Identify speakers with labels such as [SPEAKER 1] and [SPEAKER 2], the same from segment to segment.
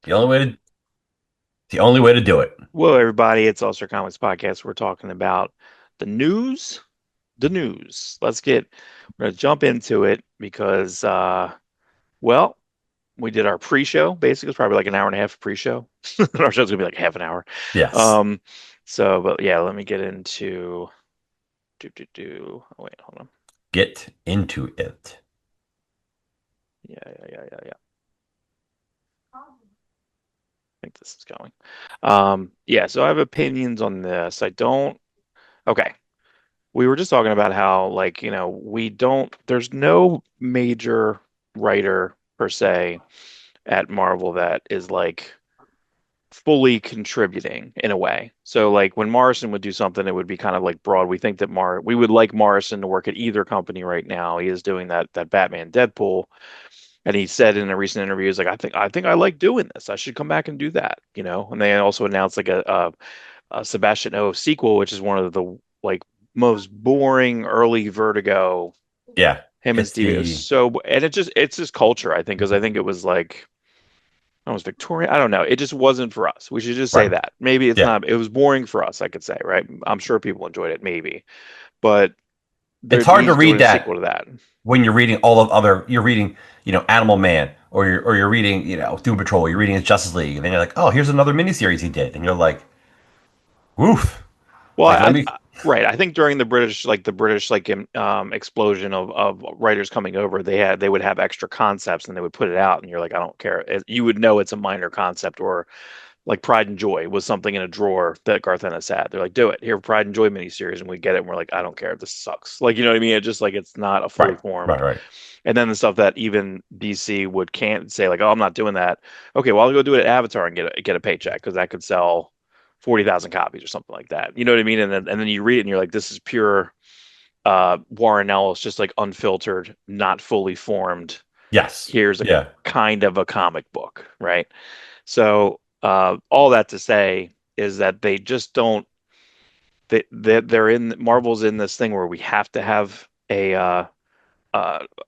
[SPEAKER 1] The only way to the only way to do it.
[SPEAKER 2] Well, everybody, it's also Comics Podcast. We're talking about the news. The news. We're gonna jump into it because, well, we did our pre-show. Basically, it's probably like an hour and a half of pre-show. Our show's gonna be like half an hour.
[SPEAKER 1] Yes.
[SPEAKER 2] Um, but yeah, let me get into Oh wait, hold on.
[SPEAKER 1] Get into it.
[SPEAKER 2] Yeah. I think this is going. Yeah. So I have opinions on this. I don't. Okay. We were just talking about how, like, we don't, there's no major writer per se at Marvel that is like fully contributing in a way. So, like, when Morrison would do something, it would be kind of like broad. We think that we would like Morrison to work at either company right now. He is doing that Batman Deadpool. And he said in a recent interview, he's like, I think I like doing this. I should come back and do that. And they also announced like a Sebastian O sequel, which is one of the like most boring early Vertigo.
[SPEAKER 1] Yeah.
[SPEAKER 2] Him and
[SPEAKER 1] It's
[SPEAKER 2] Stevie, it was
[SPEAKER 1] the
[SPEAKER 2] so, and it's just culture, I think, because I think it was like almost Victorian. I don't know. It just wasn't for us. We should just say
[SPEAKER 1] right.
[SPEAKER 2] that. Maybe it's
[SPEAKER 1] Yeah.
[SPEAKER 2] not. It was boring for us, I could say, right? I'm sure people enjoyed it, maybe, but
[SPEAKER 1] It's hard to
[SPEAKER 2] he's
[SPEAKER 1] read
[SPEAKER 2] doing a sequel
[SPEAKER 1] that
[SPEAKER 2] to that.
[SPEAKER 1] when you're reading all of other you're reading, Animal Man or you're reading, Doom Patrol, you're reading his Justice League, and then you're like, oh, here's another miniseries he did. And you're like, woof.
[SPEAKER 2] Well,
[SPEAKER 1] Like let me
[SPEAKER 2] right. I think during the British explosion of writers coming over, they would have extra concepts and they would put it out, and you're like, I don't care. You would know it's a minor concept, or like Pride and Joy was something in a drawer that Garth Ennis had. They're like, do it here, Pride and Joy miniseries, and we get it, and we're like, I don't care. This sucks. Like, you know what I mean? It's just like it's not a fully
[SPEAKER 1] right, right,
[SPEAKER 2] formed.
[SPEAKER 1] right.
[SPEAKER 2] And then the stuff that even DC would can't say like, oh, I'm not doing that. Okay, well, I'll go do it at Avatar and get a paycheck because that could sell 40,000 copies or something like that. You know what I mean? And then you read it and you're like, this is pure Warren Ellis, just like unfiltered, not fully formed.
[SPEAKER 1] Yes.
[SPEAKER 2] Here's a
[SPEAKER 1] Yeah.
[SPEAKER 2] kind of a comic book, right? So all that to say is that they just don't. They're in Marvel's in this thing where we have to have an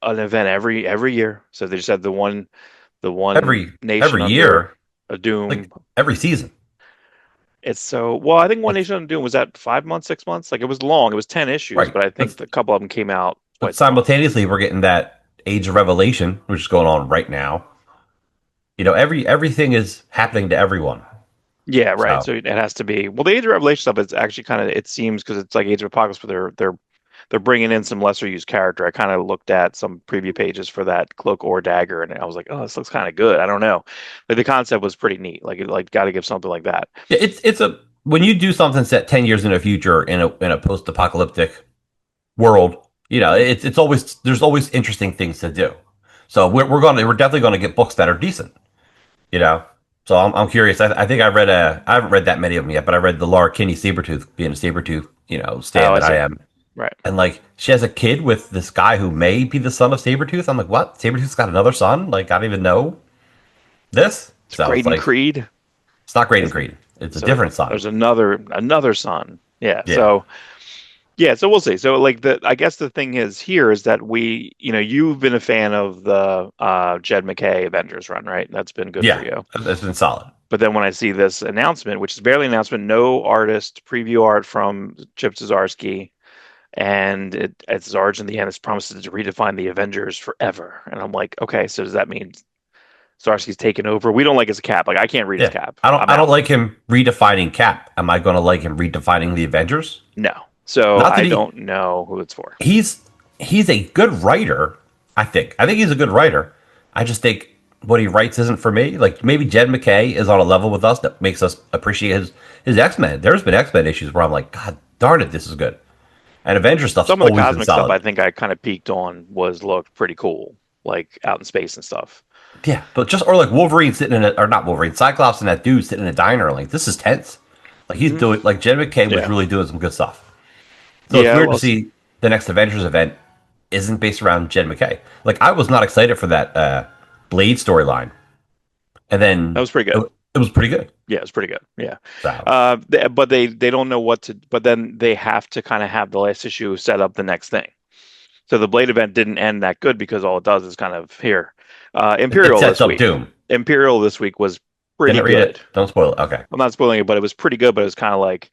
[SPEAKER 2] event every year. So they just had the one nation
[SPEAKER 1] Every
[SPEAKER 2] under
[SPEAKER 1] year,
[SPEAKER 2] a
[SPEAKER 1] like
[SPEAKER 2] Doom.
[SPEAKER 1] every season.
[SPEAKER 2] It's so well. I think One
[SPEAKER 1] It's
[SPEAKER 2] Nation under Doom was that 5 months, 6 months. Like it was long. It was 10 issues,
[SPEAKER 1] right.
[SPEAKER 2] but I think a couple of them came out
[SPEAKER 1] But
[SPEAKER 2] twice a month.
[SPEAKER 1] simultaneously we're getting that Age of Revelation, which is going on right now. Everything is happening to everyone.
[SPEAKER 2] Yeah, right.
[SPEAKER 1] So
[SPEAKER 2] So it has to be. Well, the Age of Revelation stuff is actually kind of, it seems, because it's like Age of Apocalypse, but they're bringing in some lesser used character. I kind of looked at some preview pages for that Cloak or Dagger, and I was like, oh, this looks kind of good. I don't know. Like the concept was pretty neat. Like got to give something like that.
[SPEAKER 1] yeah, it's a when you do something set 10 years in the future in a post apocalyptic world, it's always there's always interesting things to do. So we're definitely gonna get books that are decent. You know. So I'm curious. I think I haven't read that many of them yet, but I read the Laura Kinney Sabretooth, being a Sabretooth,
[SPEAKER 2] Oh,
[SPEAKER 1] stan
[SPEAKER 2] I
[SPEAKER 1] that I
[SPEAKER 2] see.
[SPEAKER 1] am.
[SPEAKER 2] Right.
[SPEAKER 1] And like she has a kid with this guy who may be the son of Sabretooth. I'm like, what? Sabretooth's got another son? Like, I don't even know this.
[SPEAKER 2] It's
[SPEAKER 1] So it's
[SPEAKER 2] Graydon
[SPEAKER 1] like
[SPEAKER 2] Creed.
[SPEAKER 1] it's not Graydon
[SPEAKER 2] Is
[SPEAKER 1] Creed. It's a
[SPEAKER 2] so
[SPEAKER 1] different son.
[SPEAKER 2] there's another son. Yeah.
[SPEAKER 1] Yeah.
[SPEAKER 2] So we'll see. So like I guess the thing is here is that you've been a fan of the Jed MacKay Avengers run, right? That's been good for
[SPEAKER 1] Yeah.
[SPEAKER 2] you.
[SPEAKER 1] It's been solid.
[SPEAKER 2] But then when I see this announcement, which is barely an announcement, no artist, preview art from Chip Zdarsky, and it's Zarge in the end, it promises to redefine the Avengers forever. And I'm like, okay, so does that mean Zdarsky's taken over? We don't like his cap. Like I can't read his
[SPEAKER 1] Yeah.
[SPEAKER 2] cap.
[SPEAKER 1] I don't
[SPEAKER 2] I'm
[SPEAKER 1] I don't
[SPEAKER 2] out.
[SPEAKER 1] like him redefining Cap. Am I gonna like him redefining the Avengers?
[SPEAKER 2] No. So
[SPEAKER 1] Not that
[SPEAKER 2] I don't know who it's for.
[SPEAKER 1] he's he's a good writer. I think he's a good writer. I just think what he writes isn't for me. Like maybe Jed MacKay is on a level with us that makes us appreciate his X Men. There's been X Men issues where I'm like, God darn it, this is good. And Avengers stuff's
[SPEAKER 2] Some of the
[SPEAKER 1] always been
[SPEAKER 2] cosmic stuff
[SPEAKER 1] solid.
[SPEAKER 2] I think I kind of peaked on was looked pretty cool, like out in space and stuff.
[SPEAKER 1] Yeah, but just or like Wolverine sitting in a or not Wolverine, Cyclops and that dude sitting in a diner. Like this is tense. Like he's
[SPEAKER 2] Hmm.
[SPEAKER 1] doing like Jed MacKay was
[SPEAKER 2] Yeah.
[SPEAKER 1] really doing some good stuff. So it's
[SPEAKER 2] Yeah.
[SPEAKER 1] weird to
[SPEAKER 2] Well,
[SPEAKER 1] see the next Avengers event isn't based around Jed MacKay. Like I was not excited for that Blade storyline, and
[SPEAKER 2] that
[SPEAKER 1] then
[SPEAKER 2] was pretty
[SPEAKER 1] it,
[SPEAKER 2] good.
[SPEAKER 1] it was pretty good.
[SPEAKER 2] Yeah, it's pretty good. Yeah.
[SPEAKER 1] So
[SPEAKER 2] But they don't know what to, but then they have to kind of have the last issue set up the next thing. So the Blade event didn't end that good because all it does is kind of here.
[SPEAKER 1] it
[SPEAKER 2] Imperial
[SPEAKER 1] sets
[SPEAKER 2] this
[SPEAKER 1] up
[SPEAKER 2] week.
[SPEAKER 1] Doom.
[SPEAKER 2] Imperial this week was pretty
[SPEAKER 1] Didn't read
[SPEAKER 2] good.
[SPEAKER 1] it. Don't spoil it. Okay.
[SPEAKER 2] I'm not spoiling it, but it was pretty good. But it was kind of like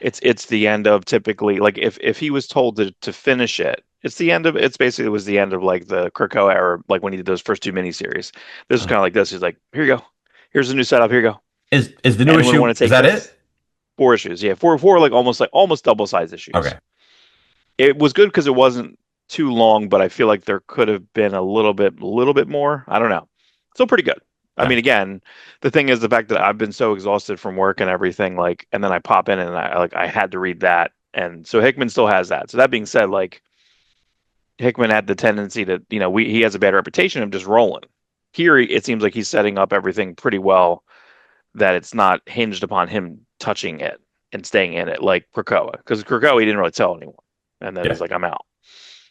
[SPEAKER 2] it's the end of typically like if he was told to finish it, it's the end of it's basically was the end of like the Krakoa era, like when he did those first two miniseries. This is kind of like this. He's like, here you go. Here's a new setup. Here you go.
[SPEAKER 1] Is the new
[SPEAKER 2] Anyone
[SPEAKER 1] issue?
[SPEAKER 2] want to
[SPEAKER 1] Is
[SPEAKER 2] take
[SPEAKER 1] that
[SPEAKER 2] this?
[SPEAKER 1] it?
[SPEAKER 2] 4 issues. Yeah, four like almost double size issues.
[SPEAKER 1] Okay.
[SPEAKER 2] It was good because it wasn't too long, but I feel like there could have been a little bit more. I don't know. Still pretty good. I
[SPEAKER 1] Yeah.
[SPEAKER 2] mean, again, the thing is the fact that I've been so exhausted from work and everything, like, and then I pop in and I had to read that, and so Hickman still has that. So that being said, like Hickman had the tendency to, he has a bad reputation of just rolling. Here, it seems like he's setting up everything pretty well. That it's not hinged upon him touching it and staying in it like Krakoa, because Krakoa he didn't really tell anyone, and then
[SPEAKER 1] Yeah.
[SPEAKER 2] he's like, I'm out.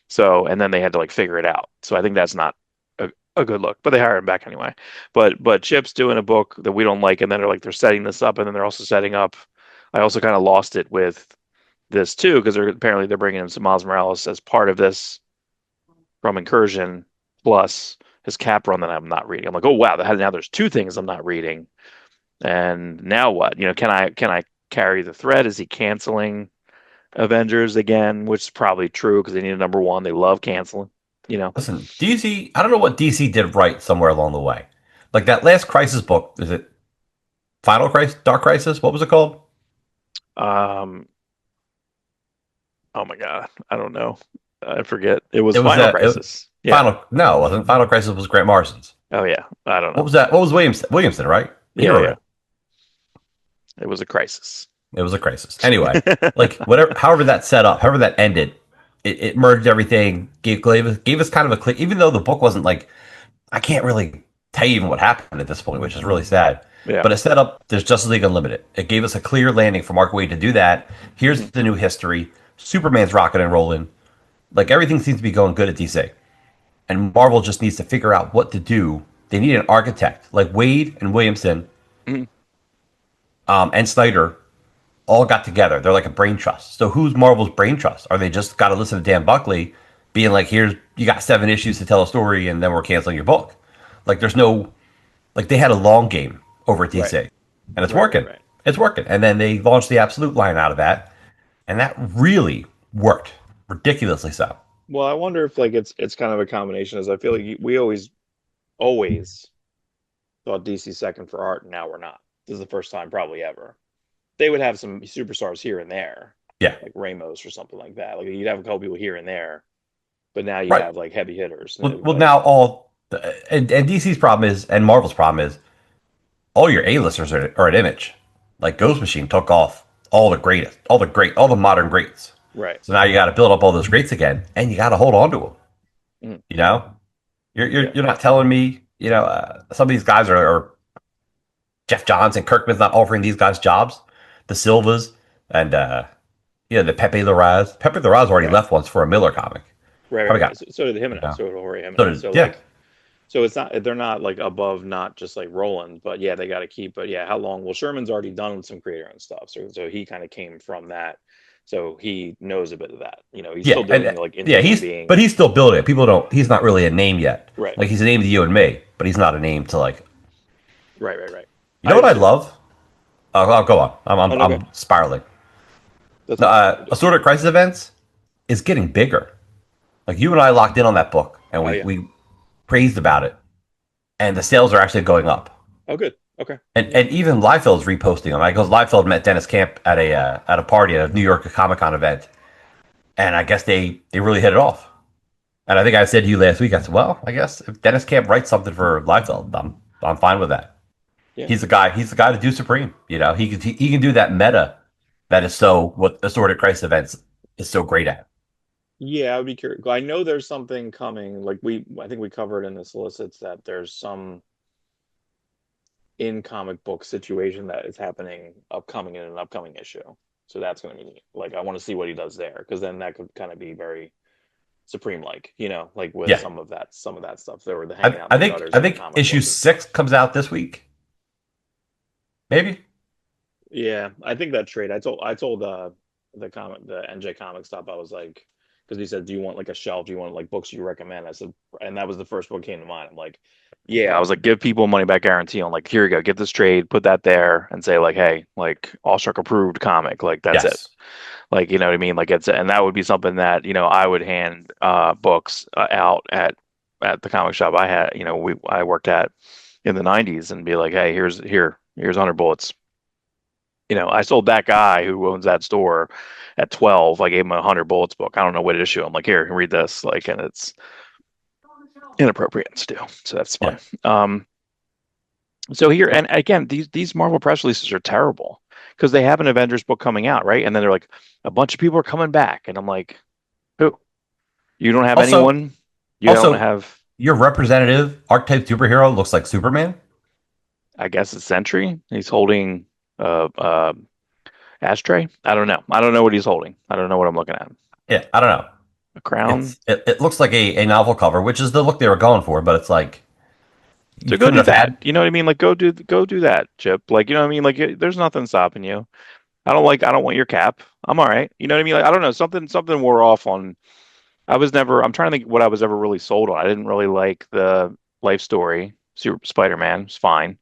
[SPEAKER 2] So, and then they had to like figure it out. So I think that's not a good look, but they hired him back anyway. But Chip's doing a book that we don't like, and then they're setting this up, and then they're also setting up. I also kind of lost it with this too because they're bringing in some Miles Morales as part of this from Incursion plus his Cap run that I'm not reading. I'm like, oh wow, now there's two things I'm not reading, and now what? Can I carry the thread? Is he canceling Avengers again? Which is probably true because they need a number one. They love canceling. You know.
[SPEAKER 1] Listen, DC. I don't know what DC did right somewhere along the way. Like that last Crisis book. Is it Final Crisis? Dark Crisis? What was it called?
[SPEAKER 2] Um. Oh my God, I don't know. I forget. It was
[SPEAKER 1] It was
[SPEAKER 2] Final
[SPEAKER 1] that
[SPEAKER 2] Crisis. Yeah.
[SPEAKER 1] Final. No, it wasn't. Final Crisis was Grant Morrison's.
[SPEAKER 2] Oh yeah. I don't
[SPEAKER 1] What
[SPEAKER 2] know.
[SPEAKER 1] was that? What was Williamson? Williamson, right? He
[SPEAKER 2] Yeah,
[SPEAKER 1] wrote
[SPEAKER 2] yeah.
[SPEAKER 1] it.
[SPEAKER 2] It was a crisis.
[SPEAKER 1] It was a crisis. Anyway, like whatever, however that set up, however that ended, it merged everything, gave us kind of a clear. Even though the book wasn't like, I can't really tell you even what happened at this point, which is really sad.
[SPEAKER 2] Yeah.
[SPEAKER 1] But it set up there's Justice League Unlimited. It gave us a clear landing for Mark Waid to do that. Here's
[SPEAKER 2] Mhm.
[SPEAKER 1] the new history. Superman's rocking and rolling. Like everything seems to be going good at DC, and Marvel just needs to figure out what to do. They need an architect like Wade and Williamson,
[SPEAKER 2] Mhm.
[SPEAKER 1] and Snyder all got together. They're like a brain trust. So who's Marvel's brain trust? Are they just got to listen to Dan Buckley being like, here's, you got 7 issues to tell a story and then we're canceling your book? Like there's no, like they had a long game over at
[SPEAKER 2] Right.
[SPEAKER 1] DC and it's
[SPEAKER 2] Right. Right.
[SPEAKER 1] working.
[SPEAKER 2] Right.
[SPEAKER 1] It's working. And then they launched the Absolute line out of that. And that really worked ridiculously so.
[SPEAKER 2] Well, I wonder if like it's kind of a combination. As I feel like we always thought DC second for art, and now we're not. This is the first time probably ever. They would have some superstars here and there,
[SPEAKER 1] Yeah.
[SPEAKER 2] like Ramos or something like that. Like you'd have a couple people here and there, but now you
[SPEAKER 1] Right.
[SPEAKER 2] have like heavy hitters.
[SPEAKER 1] Well now and DC's problem is, and Marvel's problem is, all your A-listers are at Image. Like Ghost Machine took off all the greatest, all the modern greats.
[SPEAKER 2] Right.
[SPEAKER 1] So now you got to build up all those greats again, and you got to hold on to them.
[SPEAKER 2] Mhm.
[SPEAKER 1] You know,
[SPEAKER 2] Yeah.
[SPEAKER 1] you're not telling me, some of these guys are Jeff Johns and Kirkman's not offering these guys jobs, the Silvas and the Pepe Larraz. Pepe Larraz already
[SPEAKER 2] Right.
[SPEAKER 1] left once for a Miller comic.
[SPEAKER 2] Right. Right.
[SPEAKER 1] Probably
[SPEAKER 2] Right.
[SPEAKER 1] got
[SPEAKER 2] So did Jimenez.
[SPEAKER 1] yeah.
[SPEAKER 2] So did Jorge
[SPEAKER 1] So
[SPEAKER 2] Jimenez.
[SPEAKER 1] did,
[SPEAKER 2] So
[SPEAKER 1] yeah.
[SPEAKER 2] like, so it's not they're not like above, not just like Roland, but yeah, they got to keep. But yeah, how long? Well, Sherman's already done some creator and stuff, so he kind of came from that, so he knows a bit of that. He's
[SPEAKER 1] Yeah,
[SPEAKER 2] still
[SPEAKER 1] and
[SPEAKER 2] doing like
[SPEAKER 1] yeah,
[SPEAKER 2] Inhuman being
[SPEAKER 1] he's still building it. People don't. He's not really a name yet.
[SPEAKER 2] right,
[SPEAKER 1] Like he's a name to you and me, but he's not a name to like.
[SPEAKER 2] right, right, right.
[SPEAKER 1] You know
[SPEAKER 2] I
[SPEAKER 1] what I
[SPEAKER 2] just
[SPEAKER 1] love? I'll go on.
[SPEAKER 2] oh no, okay,
[SPEAKER 1] I'm spiraling.
[SPEAKER 2] that's fine.
[SPEAKER 1] Assorted Crisis Events is getting bigger. Like you and I locked in on that book, and
[SPEAKER 2] Oh
[SPEAKER 1] we
[SPEAKER 2] yeah.
[SPEAKER 1] we praised about it, and the sales are actually going up.
[SPEAKER 2] Oh good. Okay.
[SPEAKER 1] And even Liefeld's reposting them. Because Liefeld met Dennis Camp at a party at a New York Comic Con event, and I guess they really hit it off. And I think I said to you last week, I said, well, I guess if Dennis Camp writes something for Liefeld, I'm fine with that.
[SPEAKER 2] Yeah.
[SPEAKER 1] He's the guy to do Supreme. He can do that meta that is so what Assorted Crisis Events is so great at.
[SPEAKER 2] Yeah, I would be curious. I know there's something coming. I think we covered in the solicits that there's some in comic book situation that is happening upcoming in an upcoming issue. So that's going to be neat. Like I want to see what he does there because then that could kind of be very Supreme like, like with
[SPEAKER 1] Yeah,
[SPEAKER 2] some of that stuff. There were the hanging out
[SPEAKER 1] I
[SPEAKER 2] in the
[SPEAKER 1] think
[SPEAKER 2] gutters
[SPEAKER 1] I
[SPEAKER 2] of the
[SPEAKER 1] think
[SPEAKER 2] comic
[SPEAKER 1] issue
[SPEAKER 2] book.
[SPEAKER 1] 6 comes out this week, maybe.
[SPEAKER 2] Yeah, I think that trade. I told the NJ comic stop. I was like, because he said, "Do you want like a shelf? Do you want like books you recommend?" I said, and that was the first book came to mind. I'm like, Yeah, I was like, give people money back guarantee on like, here you go, get this trade, put that there, and say like, hey, like Awestruck approved comic, like that's it.
[SPEAKER 1] Yes.
[SPEAKER 2] Like, you know what I mean? Like it's and that would be something that, I would hand books out at the comic shop I had, I worked at in the 90s and be like, hey, here's 100 bullets. I sold that guy who owns that store at 12. I gave him a 100 bullets book. I don't know what issue. I'm like, here, read this. Like, and it's inappropriate still. So that's
[SPEAKER 1] Yeah.
[SPEAKER 2] fine. So here, and again, these Marvel press releases are terrible because they have an Avengers book coming out, right? And then they're like, a bunch of people are coming back, and I'm like, who? You don't have
[SPEAKER 1] Also,
[SPEAKER 2] anyone? You don't
[SPEAKER 1] also,
[SPEAKER 2] have,
[SPEAKER 1] your representative archetype superhero looks like Superman.
[SPEAKER 2] I guess it's Sentry. He's holding uh ashtray. I don't know. I don't know what he's holding. I don't know what I'm looking at.
[SPEAKER 1] Yeah, I don't know.
[SPEAKER 2] A crown.
[SPEAKER 1] It looks like a novel cover, which is the look they were going for, but it's like you
[SPEAKER 2] So go
[SPEAKER 1] couldn't
[SPEAKER 2] do
[SPEAKER 1] have
[SPEAKER 2] that.
[SPEAKER 1] had.
[SPEAKER 2] You know what I mean? Like go do that, Chip. Like you know what I mean? Like there's nothing stopping you. I don't want your cap. I'm all right. You know what I mean? Like I don't know, something wore off on. I'm trying to think what I was ever really sold on. I didn't really like the life story. Super Spider-Man was fine.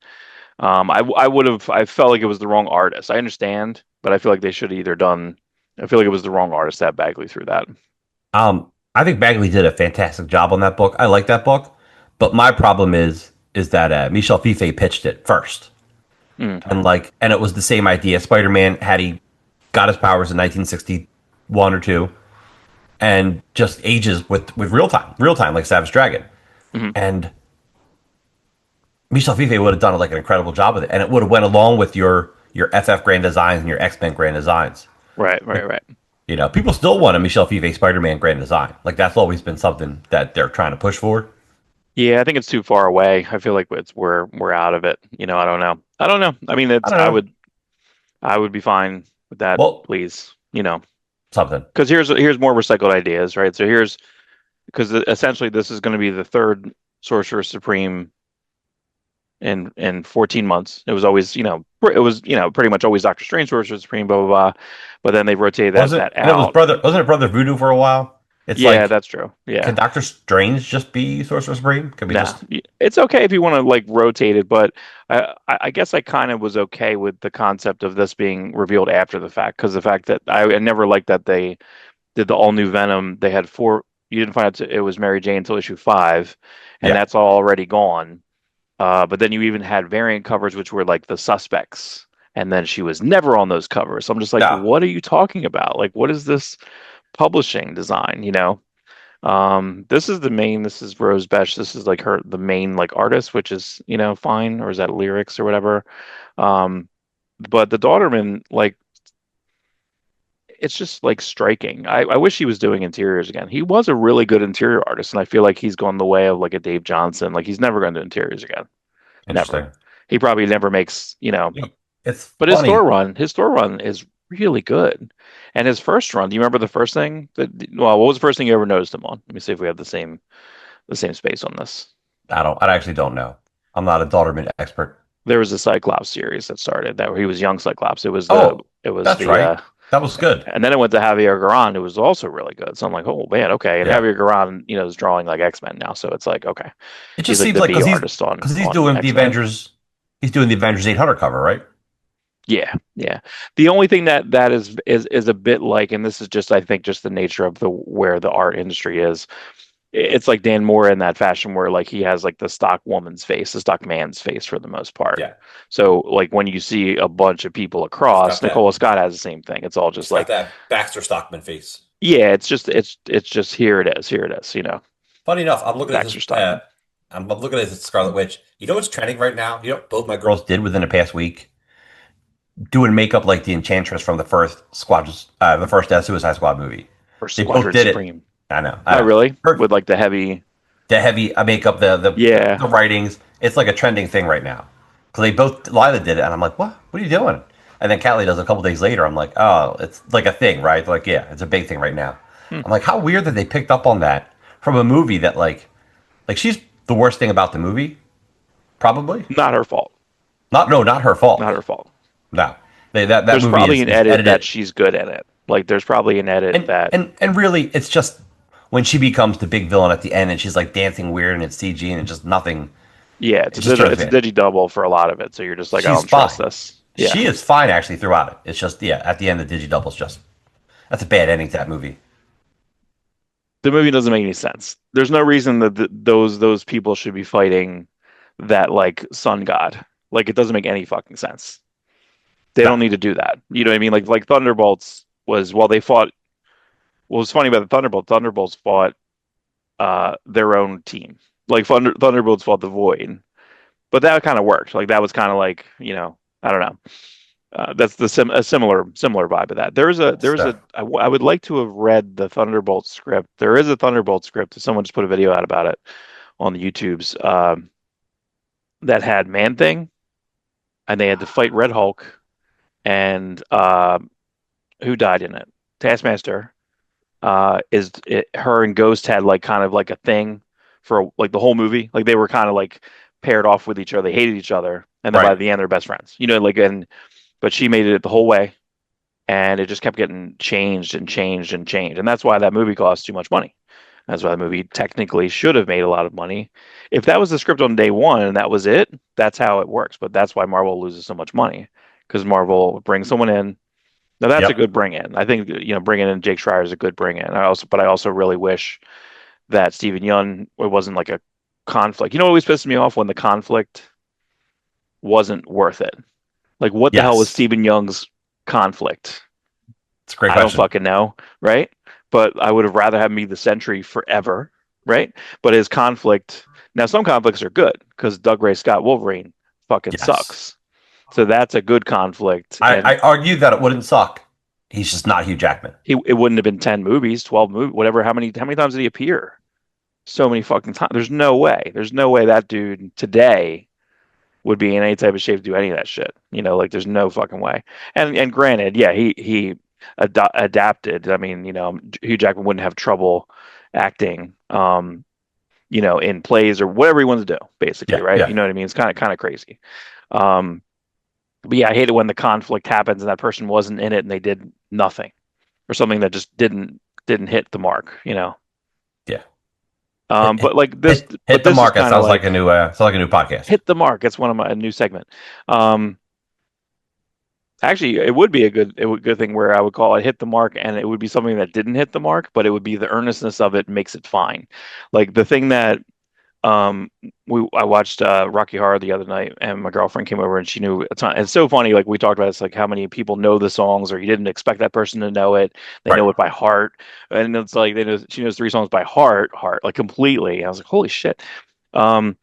[SPEAKER 2] I felt like it was the wrong artist. I understand, but I feel like they should have either done. I feel like it was the wrong artist that Bagley threw that.
[SPEAKER 1] I think Bagley did a fantastic job on that book. I like that book, but my problem is that Michel Fife pitched it first,
[SPEAKER 2] Mm,
[SPEAKER 1] and it was the same idea. Spider-Man had he got his powers in 1961 or two, and just ages with real time like Savage Dragon,
[SPEAKER 2] hmm.
[SPEAKER 1] and Michel Fife would have done like an incredible job with it, and it would have went along with your FF Grand Designs and your X Men Grand Designs.
[SPEAKER 2] Right, right, right.
[SPEAKER 1] People still want a Michel Fife Spider-Man Grand Design. Like that's always been something that they're trying to push for.
[SPEAKER 2] Yeah, I think it's too far away. I feel like we're out of it. I don't know. I don't know. I mean,
[SPEAKER 1] I
[SPEAKER 2] it's
[SPEAKER 1] don't know.
[SPEAKER 2] I would be fine with that,
[SPEAKER 1] Well,
[SPEAKER 2] please.
[SPEAKER 1] something.
[SPEAKER 2] Because here's more recycled ideas, right? So here's because essentially this is going to be the third Sorcerer Supreme in 14 months. It was always, pretty much always Doctor Strange, Sorcerer Supreme, blah blah blah. But then they rotated
[SPEAKER 1] Was
[SPEAKER 2] that
[SPEAKER 1] it? And it was
[SPEAKER 2] out.
[SPEAKER 1] wasn't it Brother Voodoo for a while? It's
[SPEAKER 2] Yeah,
[SPEAKER 1] like,
[SPEAKER 2] that's true. Yeah.
[SPEAKER 1] can Doctor Strange just be Sorcerer Supreme? Can we
[SPEAKER 2] Nah,
[SPEAKER 1] just
[SPEAKER 2] it's okay if you want to like rotate it, but I guess I kind of was okay with the concept of this being revealed after the fact because the fact that I never liked that they did the all new Venom. They had four. You didn't find out it was Mary Jane until issue 5, and
[SPEAKER 1] yeah.
[SPEAKER 2] that's already gone. But then you even had variant covers, which were like the suspects, and then she was never on those covers. So I'm just like,
[SPEAKER 1] No.
[SPEAKER 2] what are you talking about? Like, what is this publishing design? This is the main. This is Rose Besh. This is like the main like artist, which is fine, or is that lyrics or whatever? Um, but the Daughterman, like, it's just like striking. I wish he was doing interiors again. He was a really good interior artist, and I feel like he's gone the way of like a Dave Johnson. Like he's never going to do interiors again. Never.
[SPEAKER 1] Interesting.
[SPEAKER 2] He probably never makes.
[SPEAKER 1] Yeah. It's
[SPEAKER 2] But
[SPEAKER 1] funny.
[SPEAKER 2] his store run is really good. And his first run, do you remember the first thing what was the first thing you ever noticed him on? Let me see if we have the same space on this.
[SPEAKER 1] I actually don't know. I'm not a Daughterman expert.
[SPEAKER 2] There was a Cyclops series that started that where he was young Cyclops.
[SPEAKER 1] Oh,
[SPEAKER 2] It was
[SPEAKER 1] that's
[SPEAKER 2] the
[SPEAKER 1] right. That was good.
[SPEAKER 2] and then it went to Javier Garron, who was also really good. So I'm like, oh man, okay. And
[SPEAKER 1] Yeah.
[SPEAKER 2] Javier Garron, is drawing like X-Men now, so it's like, okay,
[SPEAKER 1] It just
[SPEAKER 2] he's like
[SPEAKER 1] seems
[SPEAKER 2] the
[SPEAKER 1] like
[SPEAKER 2] B artist
[SPEAKER 1] because he's
[SPEAKER 2] on
[SPEAKER 1] doing the
[SPEAKER 2] X-Men.
[SPEAKER 1] Avengers. He's doing the Avengers 800 cover, right?
[SPEAKER 2] Yeah, yeah. The only thing that is a bit like, and this is just I think just the nature of the where the art industry is. It's like Dan Moore in that fashion where like he has like the stock woman's face, the stock man's face for the most part.
[SPEAKER 1] Yeah.
[SPEAKER 2] So like when you see a bunch of people
[SPEAKER 1] He's
[SPEAKER 2] across,
[SPEAKER 1] got that.
[SPEAKER 2] Nicola Scott has the same thing. It's all just
[SPEAKER 1] He's got
[SPEAKER 2] like,
[SPEAKER 1] that Baxter Stockman face.
[SPEAKER 2] yeah, it's just here it is.
[SPEAKER 1] Funny enough, I'm looking at this.
[SPEAKER 2] Baxter Stockman.
[SPEAKER 1] I'm looking at this Scarlet Witch. You know what's trending right now? Both my girls did within the past week, doing makeup like the Enchantress from the first Suicide Squad movie.
[SPEAKER 2] Or
[SPEAKER 1] They both
[SPEAKER 2] Squadron
[SPEAKER 1] did it.
[SPEAKER 2] Supreme.
[SPEAKER 1] I know. I
[SPEAKER 2] Not
[SPEAKER 1] know.
[SPEAKER 2] really.
[SPEAKER 1] Her-
[SPEAKER 2] With like the heavy.
[SPEAKER 1] The heavy makeup,
[SPEAKER 2] Yeah.
[SPEAKER 1] the writings. It's like a trending thing right now. Because they both Lila did it, and I'm like, what? What are you doing? And then Callie does it a couple days later. I'm like, oh, it's like a thing, right? They're like, yeah, it's a big thing right now.
[SPEAKER 2] Hmm.
[SPEAKER 1] I'm like, how weird that they picked up on that from a movie that like she's the worst thing about the movie, probably.
[SPEAKER 2] Not her fault.
[SPEAKER 1] Not her fault.
[SPEAKER 2] Not her fault.
[SPEAKER 1] No, that
[SPEAKER 2] There's
[SPEAKER 1] movie
[SPEAKER 2] probably an
[SPEAKER 1] is
[SPEAKER 2] edit that
[SPEAKER 1] edited,
[SPEAKER 2] she's good in it. Like there's probably an edit
[SPEAKER 1] and
[SPEAKER 2] that
[SPEAKER 1] and really, it's just when she becomes the big villain at the end, and she's like dancing weird, and it's CG, and it's just nothing.
[SPEAKER 2] Yeah,
[SPEAKER 1] It just turns
[SPEAKER 2] it's
[SPEAKER 1] me
[SPEAKER 2] a
[SPEAKER 1] in.
[SPEAKER 2] digi double for a lot of it. So you're just like, I
[SPEAKER 1] She's
[SPEAKER 2] don't trust
[SPEAKER 1] fine.
[SPEAKER 2] this. Yeah.
[SPEAKER 1] She is fine actually throughout it. It's just yeah, at the end the digi double's just that's a bad ending to that movie.
[SPEAKER 2] The movie doesn't make any sense. There's no reason that those people should be fighting that like sun god. Like it doesn't make any fucking sense. They
[SPEAKER 1] No,
[SPEAKER 2] don't need to do that. You know what I mean? Like Thunderbolts was while they fought. What was funny about the Thunderbolts fought their own team. Like Thunderbolts fought the Void, but that kind of worked. Like that was kind of like I don't know. That's a similar vibe of that.
[SPEAKER 1] that's
[SPEAKER 2] I would like to have read the Thunderbolt script. There is a Thunderbolt script. Someone just put a video out about it on the YouTubes that had Man Thing, and they had to fight Red Hulk, and who died in it? Taskmaster. Her and Ghost had like kind of like a thing for like the whole movie. Like they were kind of like paired off with each other. They hated each other, and then by
[SPEAKER 1] right.
[SPEAKER 2] the end they're best friends. Like and but she made it the whole way, and it just kept getting changed and changed and changed, and that's why that movie cost too much money. That's why the movie technically should have made a lot of money. If that was the script on day one and that was it, that's how it works. But that's why Marvel loses so much money because Marvel brings someone in. Now that's a
[SPEAKER 1] Yep.
[SPEAKER 2] good bring in. I think bringing in Jake Schreier is a good bring in. But I also really wish that Steven Yeun it wasn't like a conflict. You know what always pisses me off when the conflict wasn't worth it. Like what the hell was
[SPEAKER 1] Yes.
[SPEAKER 2] Steven Yeun's conflict?
[SPEAKER 1] It's a great
[SPEAKER 2] I don't
[SPEAKER 1] question.
[SPEAKER 2] fucking know, right? But I would have rather have me the Sentry forever, right? But his conflict now some conflicts are good because Doug Ray Scott Wolverine fucking
[SPEAKER 1] Yes.
[SPEAKER 2] sucks. So that's a good conflict,
[SPEAKER 1] I
[SPEAKER 2] and
[SPEAKER 1] argue that it wouldn't suck. He's just not Hugh Jackman.
[SPEAKER 2] it wouldn't have been 10 movies, 12 movies, whatever. How many times did he appear? So many fucking times. There's no way. There's no way that dude today would be in any type of shape to do any of that shit. Like there's no fucking way. And granted, yeah, he adapted. I mean, Hugh Jackman wouldn't have trouble acting, in plays or whatever he wanted to do, basically,
[SPEAKER 1] Yeah,
[SPEAKER 2] right?
[SPEAKER 1] yeah.
[SPEAKER 2] You know what I mean? It's kind of crazy. Um, but yeah, I hate it when the conflict happens and that person wasn't in it and they did nothing or something that just didn't hit the mark.
[SPEAKER 1] Yeah. Hit,
[SPEAKER 2] But like this,
[SPEAKER 1] hit the
[SPEAKER 2] this is
[SPEAKER 1] mark. That
[SPEAKER 2] kind of like
[SPEAKER 1] sounds like a new podcast.
[SPEAKER 2] hit the mark. It's one of my a new segment. Um, Actually, it would be a good thing where I would call it hit the mark, and it would be something that didn't hit the mark, but it would be the earnestness of it makes it fine. Like the thing that um I watched Rocky Horror the other night, and my girlfriend came over and she knew a ton. It's so funny, like we talked about, it's like how many people know the songs, or you didn't expect that person to know it. They
[SPEAKER 1] Right.
[SPEAKER 2] know it by heart, and it's like she knows three songs by heart, like completely. I was like, holy shit. Um,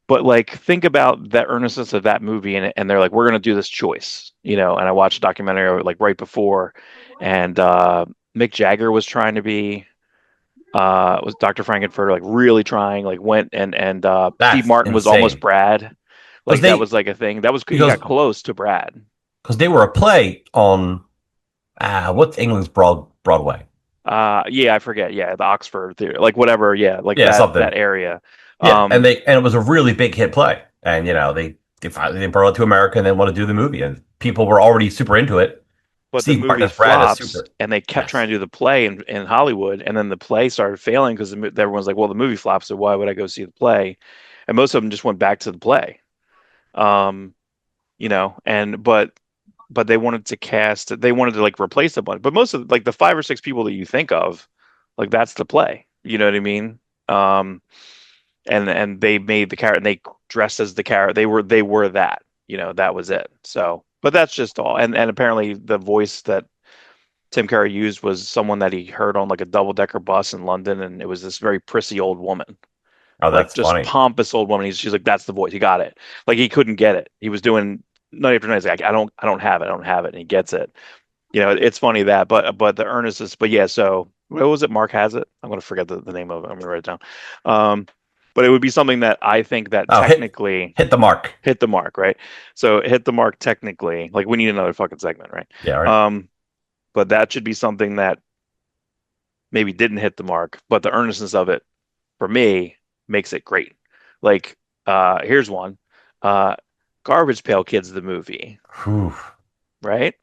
[SPEAKER 2] but like think about that earnestness of that movie, and they're like, we're gonna do this choice. And I watched a documentary like right before, and Mick Jagger was trying to be was Dr. Frankenfurter like really trying, like went and Steve
[SPEAKER 1] That's
[SPEAKER 2] Martin was almost
[SPEAKER 1] insane.
[SPEAKER 2] Brad.
[SPEAKER 1] Because
[SPEAKER 2] Like that was like a thing. That was he
[SPEAKER 1] because
[SPEAKER 2] got close to Brad.
[SPEAKER 1] they were a play on what's England's Broadway?
[SPEAKER 2] Yeah, I forget. Yeah, the Oxford theater, like whatever. Yeah, like
[SPEAKER 1] Yeah,
[SPEAKER 2] that
[SPEAKER 1] something.
[SPEAKER 2] area.
[SPEAKER 1] Yeah, and
[SPEAKER 2] Um,
[SPEAKER 1] it was a really big hit play, and they finally they brought it to America and they want to do the movie, and people were already super into it.
[SPEAKER 2] but the
[SPEAKER 1] Steve Martin
[SPEAKER 2] movie
[SPEAKER 1] as Brad is
[SPEAKER 2] flops,
[SPEAKER 1] super.
[SPEAKER 2] and they kept
[SPEAKER 1] Yes.
[SPEAKER 2] trying to do the play in Hollywood, and then the play started failing because everyone's like, well, the movie flops, so why would I go see the play? And most of them just went back to the play. Um, and but they wanted to like replace a bunch, but most of like the five or six people that you think of, like that's the play. You know what I mean? Um, and they made the character, and they dressed as the character. They were that. That was it. So, but that's just all. And apparently the voice that Tim Curry used was someone that he heard on like a double decker bus in London, and it was this very prissy old woman,
[SPEAKER 1] Oh,
[SPEAKER 2] like
[SPEAKER 1] that's
[SPEAKER 2] just
[SPEAKER 1] funny.
[SPEAKER 2] pompous old woman. She's like, that's the voice. He got it. Like he couldn't get it. He was doing night after night. He's like, I don't have it. I don't have it. And he gets it. It's funny that, but the earnestness. But yeah, so what was it? Mark has it. I'm gonna forget the name of it. I'm gonna write it down. Um, but it would be something that I think that
[SPEAKER 1] Oh,
[SPEAKER 2] technically
[SPEAKER 1] hit the mark.
[SPEAKER 2] hit the mark, right? So hit the mark technically. Like we need another fucking segment, right?
[SPEAKER 1] Yeah, right.
[SPEAKER 2] Um, but that should be something that maybe didn't hit the mark, but the earnestness of it for me makes it great. Like, here's one. Uh, Garbage Pail Kids, the movie,
[SPEAKER 1] Whew.
[SPEAKER 2] right?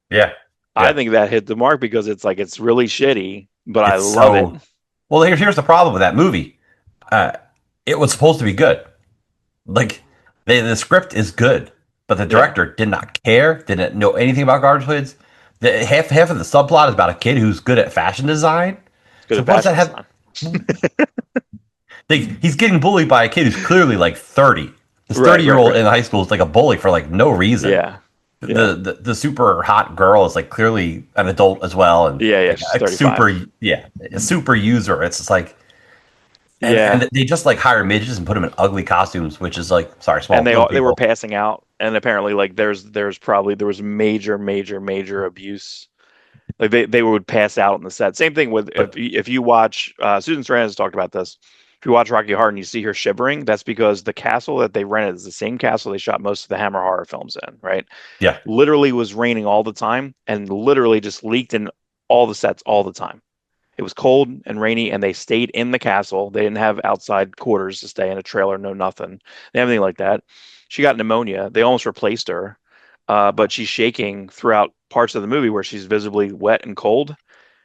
[SPEAKER 1] Yeah,
[SPEAKER 2] I
[SPEAKER 1] yeah.
[SPEAKER 2] think that hit the mark because it's really shitty, but I
[SPEAKER 1] It's
[SPEAKER 2] love it.
[SPEAKER 1] so well. Here's the problem with that movie. Uh, it was supposed to be good. Like the script is good, but the
[SPEAKER 2] Yeah.
[SPEAKER 1] director did not care, didn't know anything about garbage hoods. Half of the subplot is about a kid who's good at fashion design.
[SPEAKER 2] It's good
[SPEAKER 1] So
[SPEAKER 2] at
[SPEAKER 1] what does that
[SPEAKER 2] fashion
[SPEAKER 1] have?
[SPEAKER 2] design.
[SPEAKER 1] He's getting bullied by a kid who's clearly like 30. This
[SPEAKER 2] Right,
[SPEAKER 1] 30-year
[SPEAKER 2] right,
[SPEAKER 1] old
[SPEAKER 2] right.
[SPEAKER 1] in high school is like a bully for like no reason.
[SPEAKER 2] Yeah. Yeah.
[SPEAKER 1] The super hot girl is like clearly an adult as well, and
[SPEAKER 2] Yeah, yeah,
[SPEAKER 1] like
[SPEAKER 2] she's
[SPEAKER 1] a super
[SPEAKER 2] 35.
[SPEAKER 1] a super user. It's just like
[SPEAKER 2] Yeah.
[SPEAKER 1] and they just like hire midgets and put them in ugly costumes, which is like sorry,
[SPEAKER 2] And
[SPEAKER 1] small little
[SPEAKER 2] they were
[SPEAKER 1] people.
[SPEAKER 2] passing out, and apparently like there's probably there was major abuse. Like they would pass out on the set. Same thing with
[SPEAKER 1] But
[SPEAKER 2] if you watch Susan Sarandon has talked about this. If you watch Rocky Horror and you see her shivering, that's because the castle that they rented is the same castle they shot most of the Hammer horror films in, right?
[SPEAKER 1] yeah,
[SPEAKER 2] Literally was raining all the time and literally just leaked in all the sets all the time. It was cold and rainy, and they stayed in the castle. They didn't have outside quarters to stay in a trailer, no nothing, anything like that. She got pneumonia. They almost replaced her, but she's shaking throughout parts of the movie where she's visibly wet and cold.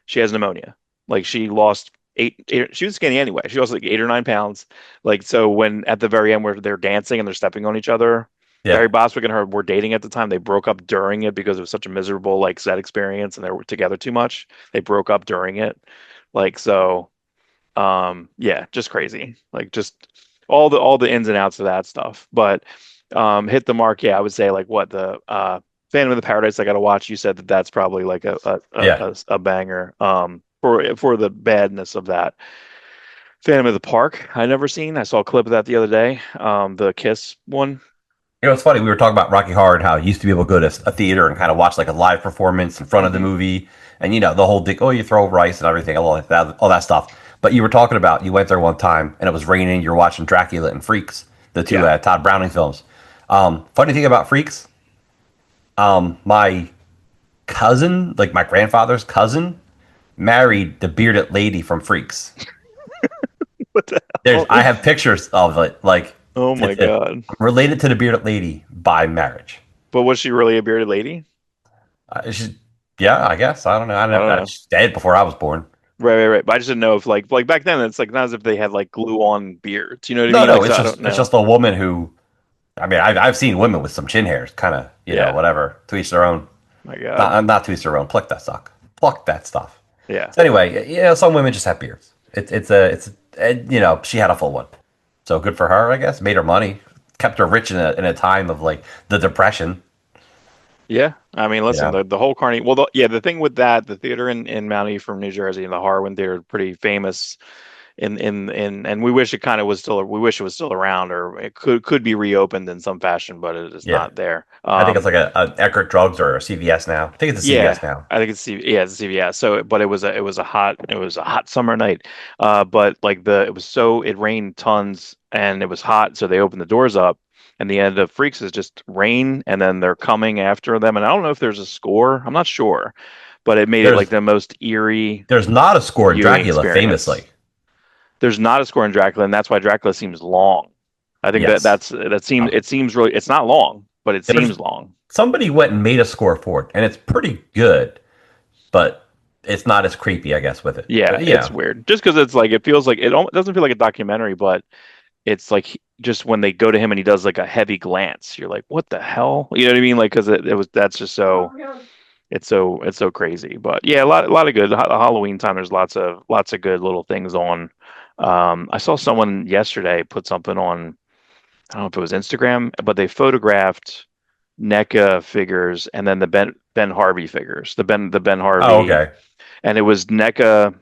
[SPEAKER 2] She has pneumonia. Like she lost eight, she was skinny anyway. She lost like 8 or 9 pounds. Like so when at the very end where they're dancing and they're stepping on each other,
[SPEAKER 1] yeah.
[SPEAKER 2] Barry Bostwick and her were dating at the time. They broke up during it because it was such a miserable like set experience and they were together too much. They broke up during it. Like so yeah, just crazy. Like just all the ins and outs of that stuff. But hit the mark, yeah, I would say like what the Phantom of the Paradise I got to watch. You said that that's probably like
[SPEAKER 1] Yeah.
[SPEAKER 2] a banger for the badness of that. Phantom of the Park I never seen. I saw a clip of that the other day. The Kiss one.
[SPEAKER 1] It's funny. We were talking about Rocky Horror and how you used to be able to go to a theater and kind of watch like a live performance in front of the
[SPEAKER 2] Hmm.
[SPEAKER 1] movie, and the whole thing. Oh, you throw rice and everything, all that stuff. But you were talking about you went there one time and it was raining. You're watching Dracula and Freaks, the two
[SPEAKER 2] Yeah.
[SPEAKER 1] Todd Browning films. Funny thing about Freaks, my cousin, like my grandfather's cousin, married the bearded lady from Freaks.
[SPEAKER 2] What the
[SPEAKER 1] There's
[SPEAKER 2] hell?
[SPEAKER 1] I have pictures of it, like
[SPEAKER 2] Oh my
[SPEAKER 1] it's
[SPEAKER 2] God.
[SPEAKER 1] related to the bearded lady by marriage.
[SPEAKER 2] But was she really a bearded lady?
[SPEAKER 1] She's, yeah, I guess. I don't know.
[SPEAKER 2] I don't know.
[SPEAKER 1] She's dead before I was born.
[SPEAKER 2] Right. But I just didn't know if like back then it's like not as if they had like glue on beards. You know what I
[SPEAKER 1] No,
[SPEAKER 2] mean?
[SPEAKER 1] no,
[SPEAKER 2] Like so I don't
[SPEAKER 1] it's
[SPEAKER 2] know.
[SPEAKER 1] just a woman who. I mean, I've seen women with some chin hairs, kind of,
[SPEAKER 2] Yeah.
[SPEAKER 1] whatever. To each their own.
[SPEAKER 2] My God.
[SPEAKER 1] Not to each their own. Pluck that suck. Pluck that stuff.
[SPEAKER 2] Yeah.
[SPEAKER 1] So anyway, some women just have beards. She had a full one, so good for her, I guess. Made her money, kept her rich in a time of like the depression.
[SPEAKER 2] Yeah. I mean, listen,
[SPEAKER 1] Yeah,
[SPEAKER 2] the whole Carney. Well, yeah, the thing with that, the theater in Mount Ephraim, New Jersey, the Harwin Theater, pretty famous and we wish it kind of was still we wish it was still around or it could be reopened in some fashion, but it is
[SPEAKER 1] yeah.
[SPEAKER 2] not there.
[SPEAKER 1] I think it's like a Eckerd Drugs or a CVS now. I think it's a
[SPEAKER 2] Yeah,
[SPEAKER 1] CVS now.
[SPEAKER 2] I think yeah, it's CVS. So, but it was a hot summer night. But like it rained tons and it was hot, so they opened the doors up. And the end of Freaks is just rain, and then they're coming after them. And I don't know if there's a score. I'm not sure, but it made it like
[SPEAKER 1] There's
[SPEAKER 2] the most eerie
[SPEAKER 1] there's not a score in
[SPEAKER 2] viewing
[SPEAKER 1] Dracula,
[SPEAKER 2] experience.
[SPEAKER 1] famously.
[SPEAKER 2] There's not a score in Dracula, and that's why Dracula seems long. I think
[SPEAKER 1] Yes.
[SPEAKER 2] that seems
[SPEAKER 1] Um,
[SPEAKER 2] it seems really it's not long, but it
[SPEAKER 1] there's
[SPEAKER 2] seems long.
[SPEAKER 1] somebody went and made a score for it, and it's pretty good, but it's not as creepy, I guess, with it.
[SPEAKER 2] Yeah,
[SPEAKER 1] But
[SPEAKER 2] it's weird. Just because it's like it feels like it doesn't feel like a documentary, but it's like just when they go to him and he does like a heavy glance, you're like, what the hell? You know what I mean? Like because it was that's just so it's so crazy. But yeah, a lot of good Halloween time. There's lots of good little things on. I saw someone yesterday put something on. I don't know if it was Instagram, but they photographed NECA figures and then the Ben Harvey figures, the Ben
[SPEAKER 1] oh,
[SPEAKER 2] Harvey,
[SPEAKER 1] okay.
[SPEAKER 2] and it was NECA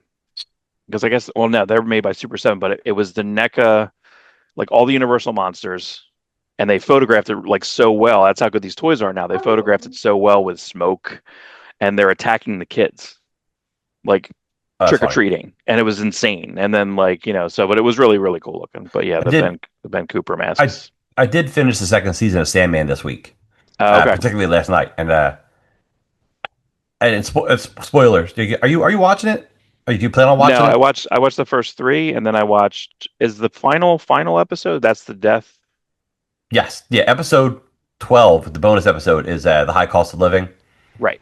[SPEAKER 2] because I guess well no they're made by Super Seven, but it was the NECA like all the Universal monsters, and they photographed it like so well. That's how good these toys are now. They photographed it so well with smoke, and they're attacking the kids like
[SPEAKER 1] Oh, that's
[SPEAKER 2] trick or
[SPEAKER 1] funny.
[SPEAKER 2] treating, and it was insane. And then like so, but it was really cool looking. But yeah,
[SPEAKER 1] I did
[SPEAKER 2] the Ben Cooper
[SPEAKER 1] I
[SPEAKER 2] masks.
[SPEAKER 1] I did finish the second season of Sandman this week,
[SPEAKER 2] Okay.
[SPEAKER 1] particularly last night, and it's spoilers. Are you watching it? Do you plan on
[SPEAKER 2] No,
[SPEAKER 1] watching it?
[SPEAKER 2] I watched the first three, and then I watched is the final episode. That's the death.
[SPEAKER 1] Yes, yeah. Episode 12, the bonus episode, is the high cost of living,
[SPEAKER 2] Right.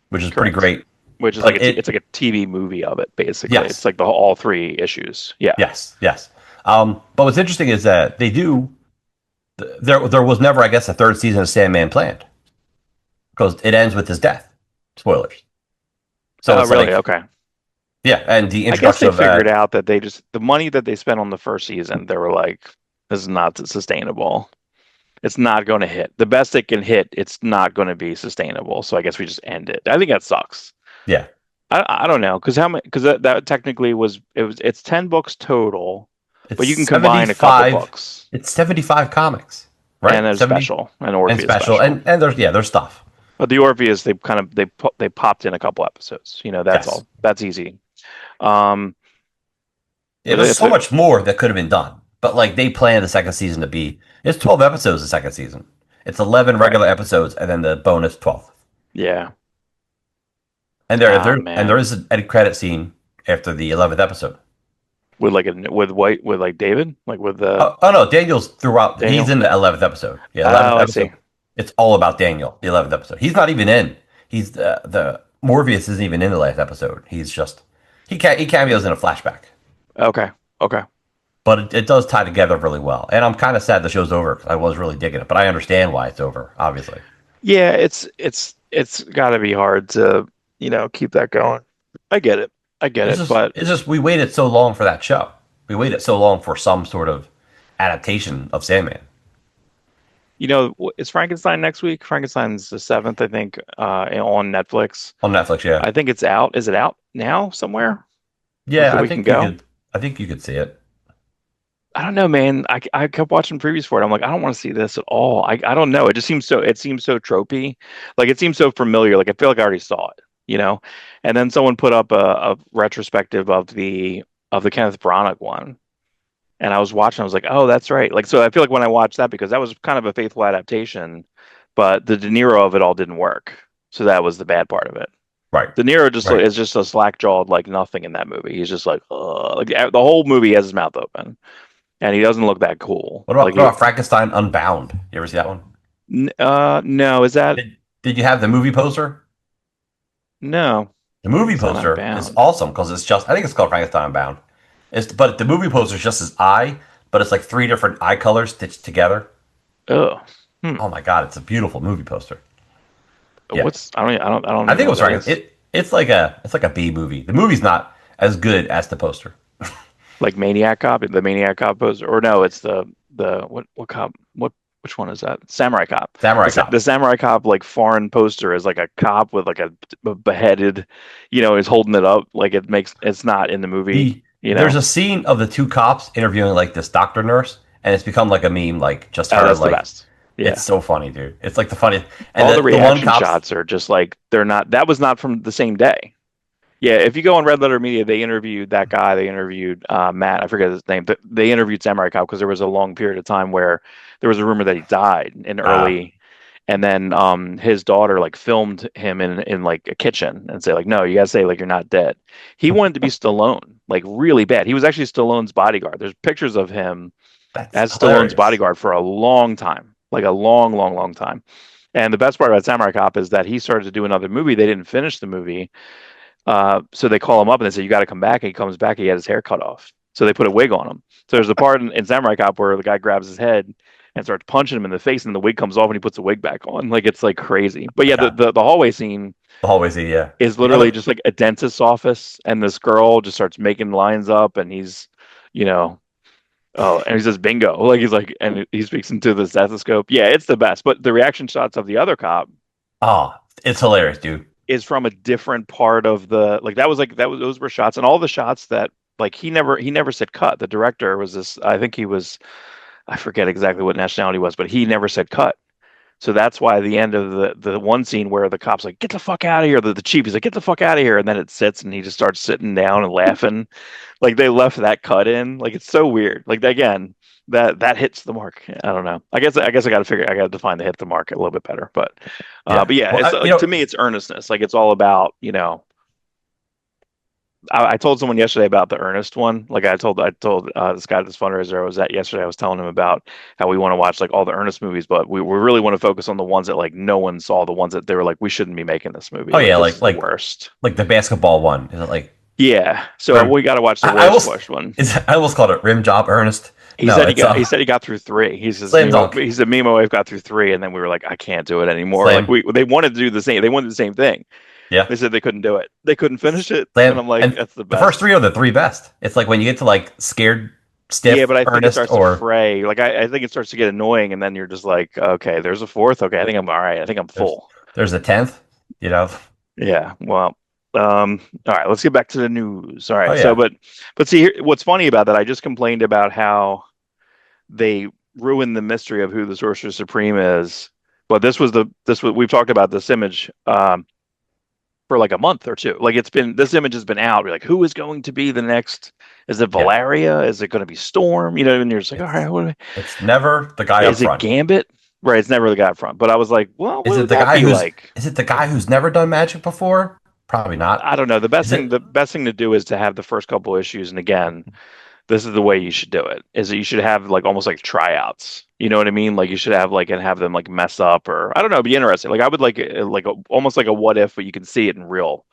[SPEAKER 1] which is pretty
[SPEAKER 2] Correct.
[SPEAKER 1] great.
[SPEAKER 2] Which is like
[SPEAKER 1] But it
[SPEAKER 2] it's like a TV movie of it basically. It's
[SPEAKER 1] yes,
[SPEAKER 2] like the all three issues. Yeah.
[SPEAKER 1] yes. But what's interesting is that they do. There was never, I guess, a third season of Sandman planned because it ends with his death. Spoilers. So
[SPEAKER 2] Oh,
[SPEAKER 1] it's
[SPEAKER 2] really?
[SPEAKER 1] like,
[SPEAKER 2] Okay.
[SPEAKER 1] yeah, and the
[SPEAKER 2] I guess
[SPEAKER 1] introduction
[SPEAKER 2] they
[SPEAKER 1] of
[SPEAKER 2] figured out that they just the money that they spent on the first season, they were like, this is not sustainable. It's not going to hit. The best it can hit, it's not going to be sustainable. So I guess we just end it. I think that sucks.
[SPEAKER 1] yeah,
[SPEAKER 2] I don't know because how many because that technically it's 10 books total,
[SPEAKER 1] it's
[SPEAKER 2] but you can combine a couple
[SPEAKER 1] 75.
[SPEAKER 2] books
[SPEAKER 1] It's 75 comics,
[SPEAKER 2] and
[SPEAKER 1] right?
[SPEAKER 2] a
[SPEAKER 1] 70
[SPEAKER 2] special, an
[SPEAKER 1] and
[SPEAKER 2] Orpheus
[SPEAKER 1] special,
[SPEAKER 2] special.
[SPEAKER 1] and there's stuff.
[SPEAKER 2] But the Orpheus, they popped in a couple episodes. That's
[SPEAKER 1] Yes,
[SPEAKER 2] all. That's easy. Um,
[SPEAKER 1] yeah.
[SPEAKER 2] but
[SPEAKER 1] There's
[SPEAKER 2] if
[SPEAKER 1] so
[SPEAKER 2] it,
[SPEAKER 1] much more that could have been done, but like they planned the second season to be. It's 12 episodes the second season. It's 11
[SPEAKER 2] right,
[SPEAKER 1] regular episodes and then the bonus 12.
[SPEAKER 2] yeah.
[SPEAKER 1] And
[SPEAKER 2] Oh
[SPEAKER 1] there
[SPEAKER 2] man,
[SPEAKER 1] is an end credit scene after the 11th episode.
[SPEAKER 2] with White with like David, like with
[SPEAKER 1] Oh no, Daniel's throughout. He's
[SPEAKER 2] Daniel.
[SPEAKER 1] in the 11th episode. Yeah, 11th
[SPEAKER 2] Oh, I see.
[SPEAKER 1] episode. It's all about Daniel. The 11th episode. He's not even in. He's the Morpheus isn't even in the last episode. He's just he cameos in a flashback.
[SPEAKER 2] Okay, okay.
[SPEAKER 1] But it does tie together really well. And I'm kind of sad the show's over because I was really digging it. But I understand why it's over. Obviously,
[SPEAKER 2] Yeah, it's got to be hard to keep that going. I get it. I get it. But
[SPEAKER 1] it's just we waited so long for that show. We waited so long for some sort of adaptation of Sandman
[SPEAKER 2] is Frankenstein next week? Frankenstein's the 7th, I think, on Netflix.
[SPEAKER 1] on Netflix. Yeah,
[SPEAKER 2] I think it's out. Is it out now somewhere? Like
[SPEAKER 1] yeah.
[SPEAKER 2] that we can go?
[SPEAKER 1] I think you could see it.
[SPEAKER 2] I don't know, man. I kept watching previews for it. I'm like, I don't want to see this at all. I don't know. It seems so tropey. Like it seems so familiar. Like I feel like I already saw it, you know? And then someone put up a retrospective of the Kenneth Branagh one. And I was watching, I was like, oh, that's right. Like so I feel like when I watched that, because that was kind of a faithful adaptation, but the De Niro of it all didn't work. So that was the bad part of it.
[SPEAKER 1] Right.
[SPEAKER 2] De Niro just
[SPEAKER 1] Right.
[SPEAKER 2] is just a slack jawed like nothing in that movie. He's just like, like the whole movie has his mouth open and he doesn't look that cool.
[SPEAKER 1] What about Frankenstein Unbound? You ever see that one?
[SPEAKER 2] No, is that
[SPEAKER 1] Did you have the movie poster?
[SPEAKER 2] no?
[SPEAKER 1] The movie
[SPEAKER 2] Is that
[SPEAKER 1] poster is
[SPEAKER 2] Unbound?
[SPEAKER 1] awesome because it's just I think it's called Frankenstein Unbound. But the movie poster is just his eye, but it's like three different eye colors stitched together.
[SPEAKER 2] Oh, hmm.
[SPEAKER 1] Oh my god, it's a beautiful movie poster. Yeah,
[SPEAKER 2] What's I don't
[SPEAKER 1] I
[SPEAKER 2] even
[SPEAKER 1] think
[SPEAKER 2] know
[SPEAKER 1] it
[SPEAKER 2] what
[SPEAKER 1] was
[SPEAKER 2] that
[SPEAKER 1] Frankenstein.
[SPEAKER 2] is.
[SPEAKER 1] It's like a B movie. The movie's not as good as the poster.
[SPEAKER 2] Like Maniac Cop, the Maniac Cop poster, or no? It's the what cop? What which one is that? Samurai Cop.
[SPEAKER 1] Samurai
[SPEAKER 2] The
[SPEAKER 1] Cop.
[SPEAKER 2] Samurai Cop like foreign poster is like a cop with like a beheaded, is holding it up like it's not in the movie.
[SPEAKER 1] There's a scene of the two cops interviewing like this doctor nurse, and it's become like a meme, like just
[SPEAKER 2] Oh,
[SPEAKER 1] her
[SPEAKER 2] that's the
[SPEAKER 1] like
[SPEAKER 2] best.
[SPEAKER 1] it's
[SPEAKER 2] Yeah.
[SPEAKER 1] so funny, dude. It's like the funniest. And
[SPEAKER 2] All the
[SPEAKER 1] the one
[SPEAKER 2] reaction
[SPEAKER 1] cop's
[SPEAKER 2] shots are just like they're not that was not from the same day. Yeah, if you go on Red Letter Media, they interviewed that guy. They interviewed Matt. I forget his name, but they interviewed Samurai Cop because there was a long period of time where there was a rumor that he died in
[SPEAKER 1] uh,
[SPEAKER 2] early, and then his daughter like filmed him in like a kitchen and say like, no, you gotta say like you're not dead. He wanted to be Stallone, like really bad. He was actually Stallone's bodyguard. There's pictures of him
[SPEAKER 1] that's
[SPEAKER 2] as Stallone's
[SPEAKER 1] hilarious.
[SPEAKER 2] bodyguard for a long time, like a long, long, long time. And the best part about Samurai Cop is that he started to do another movie. They didn't finish the movie so they call him up and they say, you got to come back. And he comes back. He had his hair cut off. So they put a wig on him. So there's a part in Samurai Cop where the guy grabs his head and starts punching him in the face, and the wig comes off and he puts the wig back on. Like it's like crazy. But yeah,
[SPEAKER 1] God,
[SPEAKER 2] the hallway scene
[SPEAKER 1] the hallway scene, yeah.
[SPEAKER 2] is
[SPEAKER 1] The
[SPEAKER 2] literally
[SPEAKER 1] other,
[SPEAKER 2] just like a dentist's office, and this girl just starts making lines up, and he's, you know, oh, and he says bingo. Like he's like, and he speaks into the stethoscope. Yeah, it's the best. But the reaction shots of the other cop
[SPEAKER 1] oh, it's hilarious, dude.
[SPEAKER 2] is from a different part of the like that was those were shots and all the shots that like he never said cut. The director was this I think he was I forget exactly what nationality he was, but he never said cut. So that's why the end of the one scene where the cop's like, get the fuck out of here, the chief, he's like, get the fuck out of here, and then it sits and he just starts sitting down and laughing. Like they left that cut in. Like it's so weird. Like again, that hits the mark. I don't know. I guess I got to define the hit the mark a little bit better.
[SPEAKER 1] Yeah.
[SPEAKER 2] But yeah,
[SPEAKER 1] Well,
[SPEAKER 2] it's like to me it's earnestness. Like it's all about, I told someone yesterday about the Ernest one. Like I told this guy, this fundraiser I was at yesterday. I was telling him about how we want to watch like all the Ernest movies, but we really want to focus on the ones that like no one saw. The ones that they were like, we shouldn't be making this movie.
[SPEAKER 1] oh
[SPEAKER 2] Like
[SPEAKER 1] yeah,
[SPEAKER 2] this is the worst.
[SPEAKER 1] like the basketball one. Is it like
[SPEAKER 2] Yeah. So
[SPEAKER 1] rim?
[SPEAKER 2] we got to watch the
[SPEAKER 1] I
[SPEAKER 2] worst
[SPEAKER 1] almost
[SPEAKER 2] worst one.
[SPEAKER 1] I almost called it rim job Ernest.
[SPEAKER 2] He
[SPEAKER 1] No,
[SPEAKER 2] said
[SPEAKER 1] it's
[SPEAKER 2] he said he got through three.
[SPEAKER 1] slam dunk.
[SPEAKER 2] He said me and my wife got through three, and then we were like, I can't do it anymore. Like
[SPEAKER 1] Slam.
[SPEAKER 2] they wanted to do the same. They wanted the same thing.
[SPEAKER 1] Yeah.
[SPEAKER 2] They said they couldn't do it. They couldn't finish it, and
[SPEAKER 1] Slam.
[SPEAKER 2] I'm like,
[SPEAKER 1] And
[SPEAKER 2] that's the
[SPEAKER 1] the first
[SPEAKER 2] best.
[SPEAKER 1] three are the three best. It's like when you get to like scared,
[SPEAKER 2] Yeah,
[SPEAKER 1] stiff,
[SPEAKER 2] but I think it
[SPEAKER 1] earnest,
[SPEAKER 2] starts to
[SPEAKER 1] or
[SPEAKER 2] fray. Like I think it starts to get annoying, and then you're just like, okay, there's a fourth. Okay, I think I'm all right. I think I'm
[SPEAKER 1] there's
[SPEAKER 2] full.
[SPEAKER 1] there's a tenth. You know.
[SPEAKER 2] Yeah. Well, all right. Let's get back to the news. All
[SPEAKER 1] Oh
[SPEAKER 2] right. So,
[SPEAKER 1] yeah.
[SPEAKER 2] but see, here, what's funny about that? I just complained about how they ruined the mystery of who the Sorcerer Supreme is. But this was we've talked about this image for like a month or two. Like this image has been out. We're like, who is going to be the next? Is it
[SPEAKER 1] Yeah.
[SPEAKER 2] Valeria? Is it going to be Storm? You know, and you're just like, all right,
[SPEAKER 1] It's
[SPEAKER 2] what
[SPEAKER 1] it's never the guy up
[SPEAKER 2] is it?
[SPEAKER 1] front.
[SPEAKER 2] Gambit? Right. It's never the guy up front. But I was like, well,
[SPEAKER 1] Is
[SPEAKER 2] what
[SPEAKER 1] it
[SPEAKER 2] would
[SPEAKER 1] the
[SPEAKER 2] that
[SPEAKER 1] guy
[SPEAKER 2] be
[SPEAKER 1] who's
[SPEAKER 2] like?
[SPEAKER 1] is it the guy who's never done magic before? Probably not.
[SPEAKER 2] I don't know.
[SPEAKER 1] Is it?
[SPEAKER 2] The best thing to do is to have the first couple issues, and again, this is the way you should do it is that you should have like almost like tryouts, you know what I mean, like you should have like and have them like mess up, or I don't know, be interesting. Like I would like almost like a what if, but you can see it in real,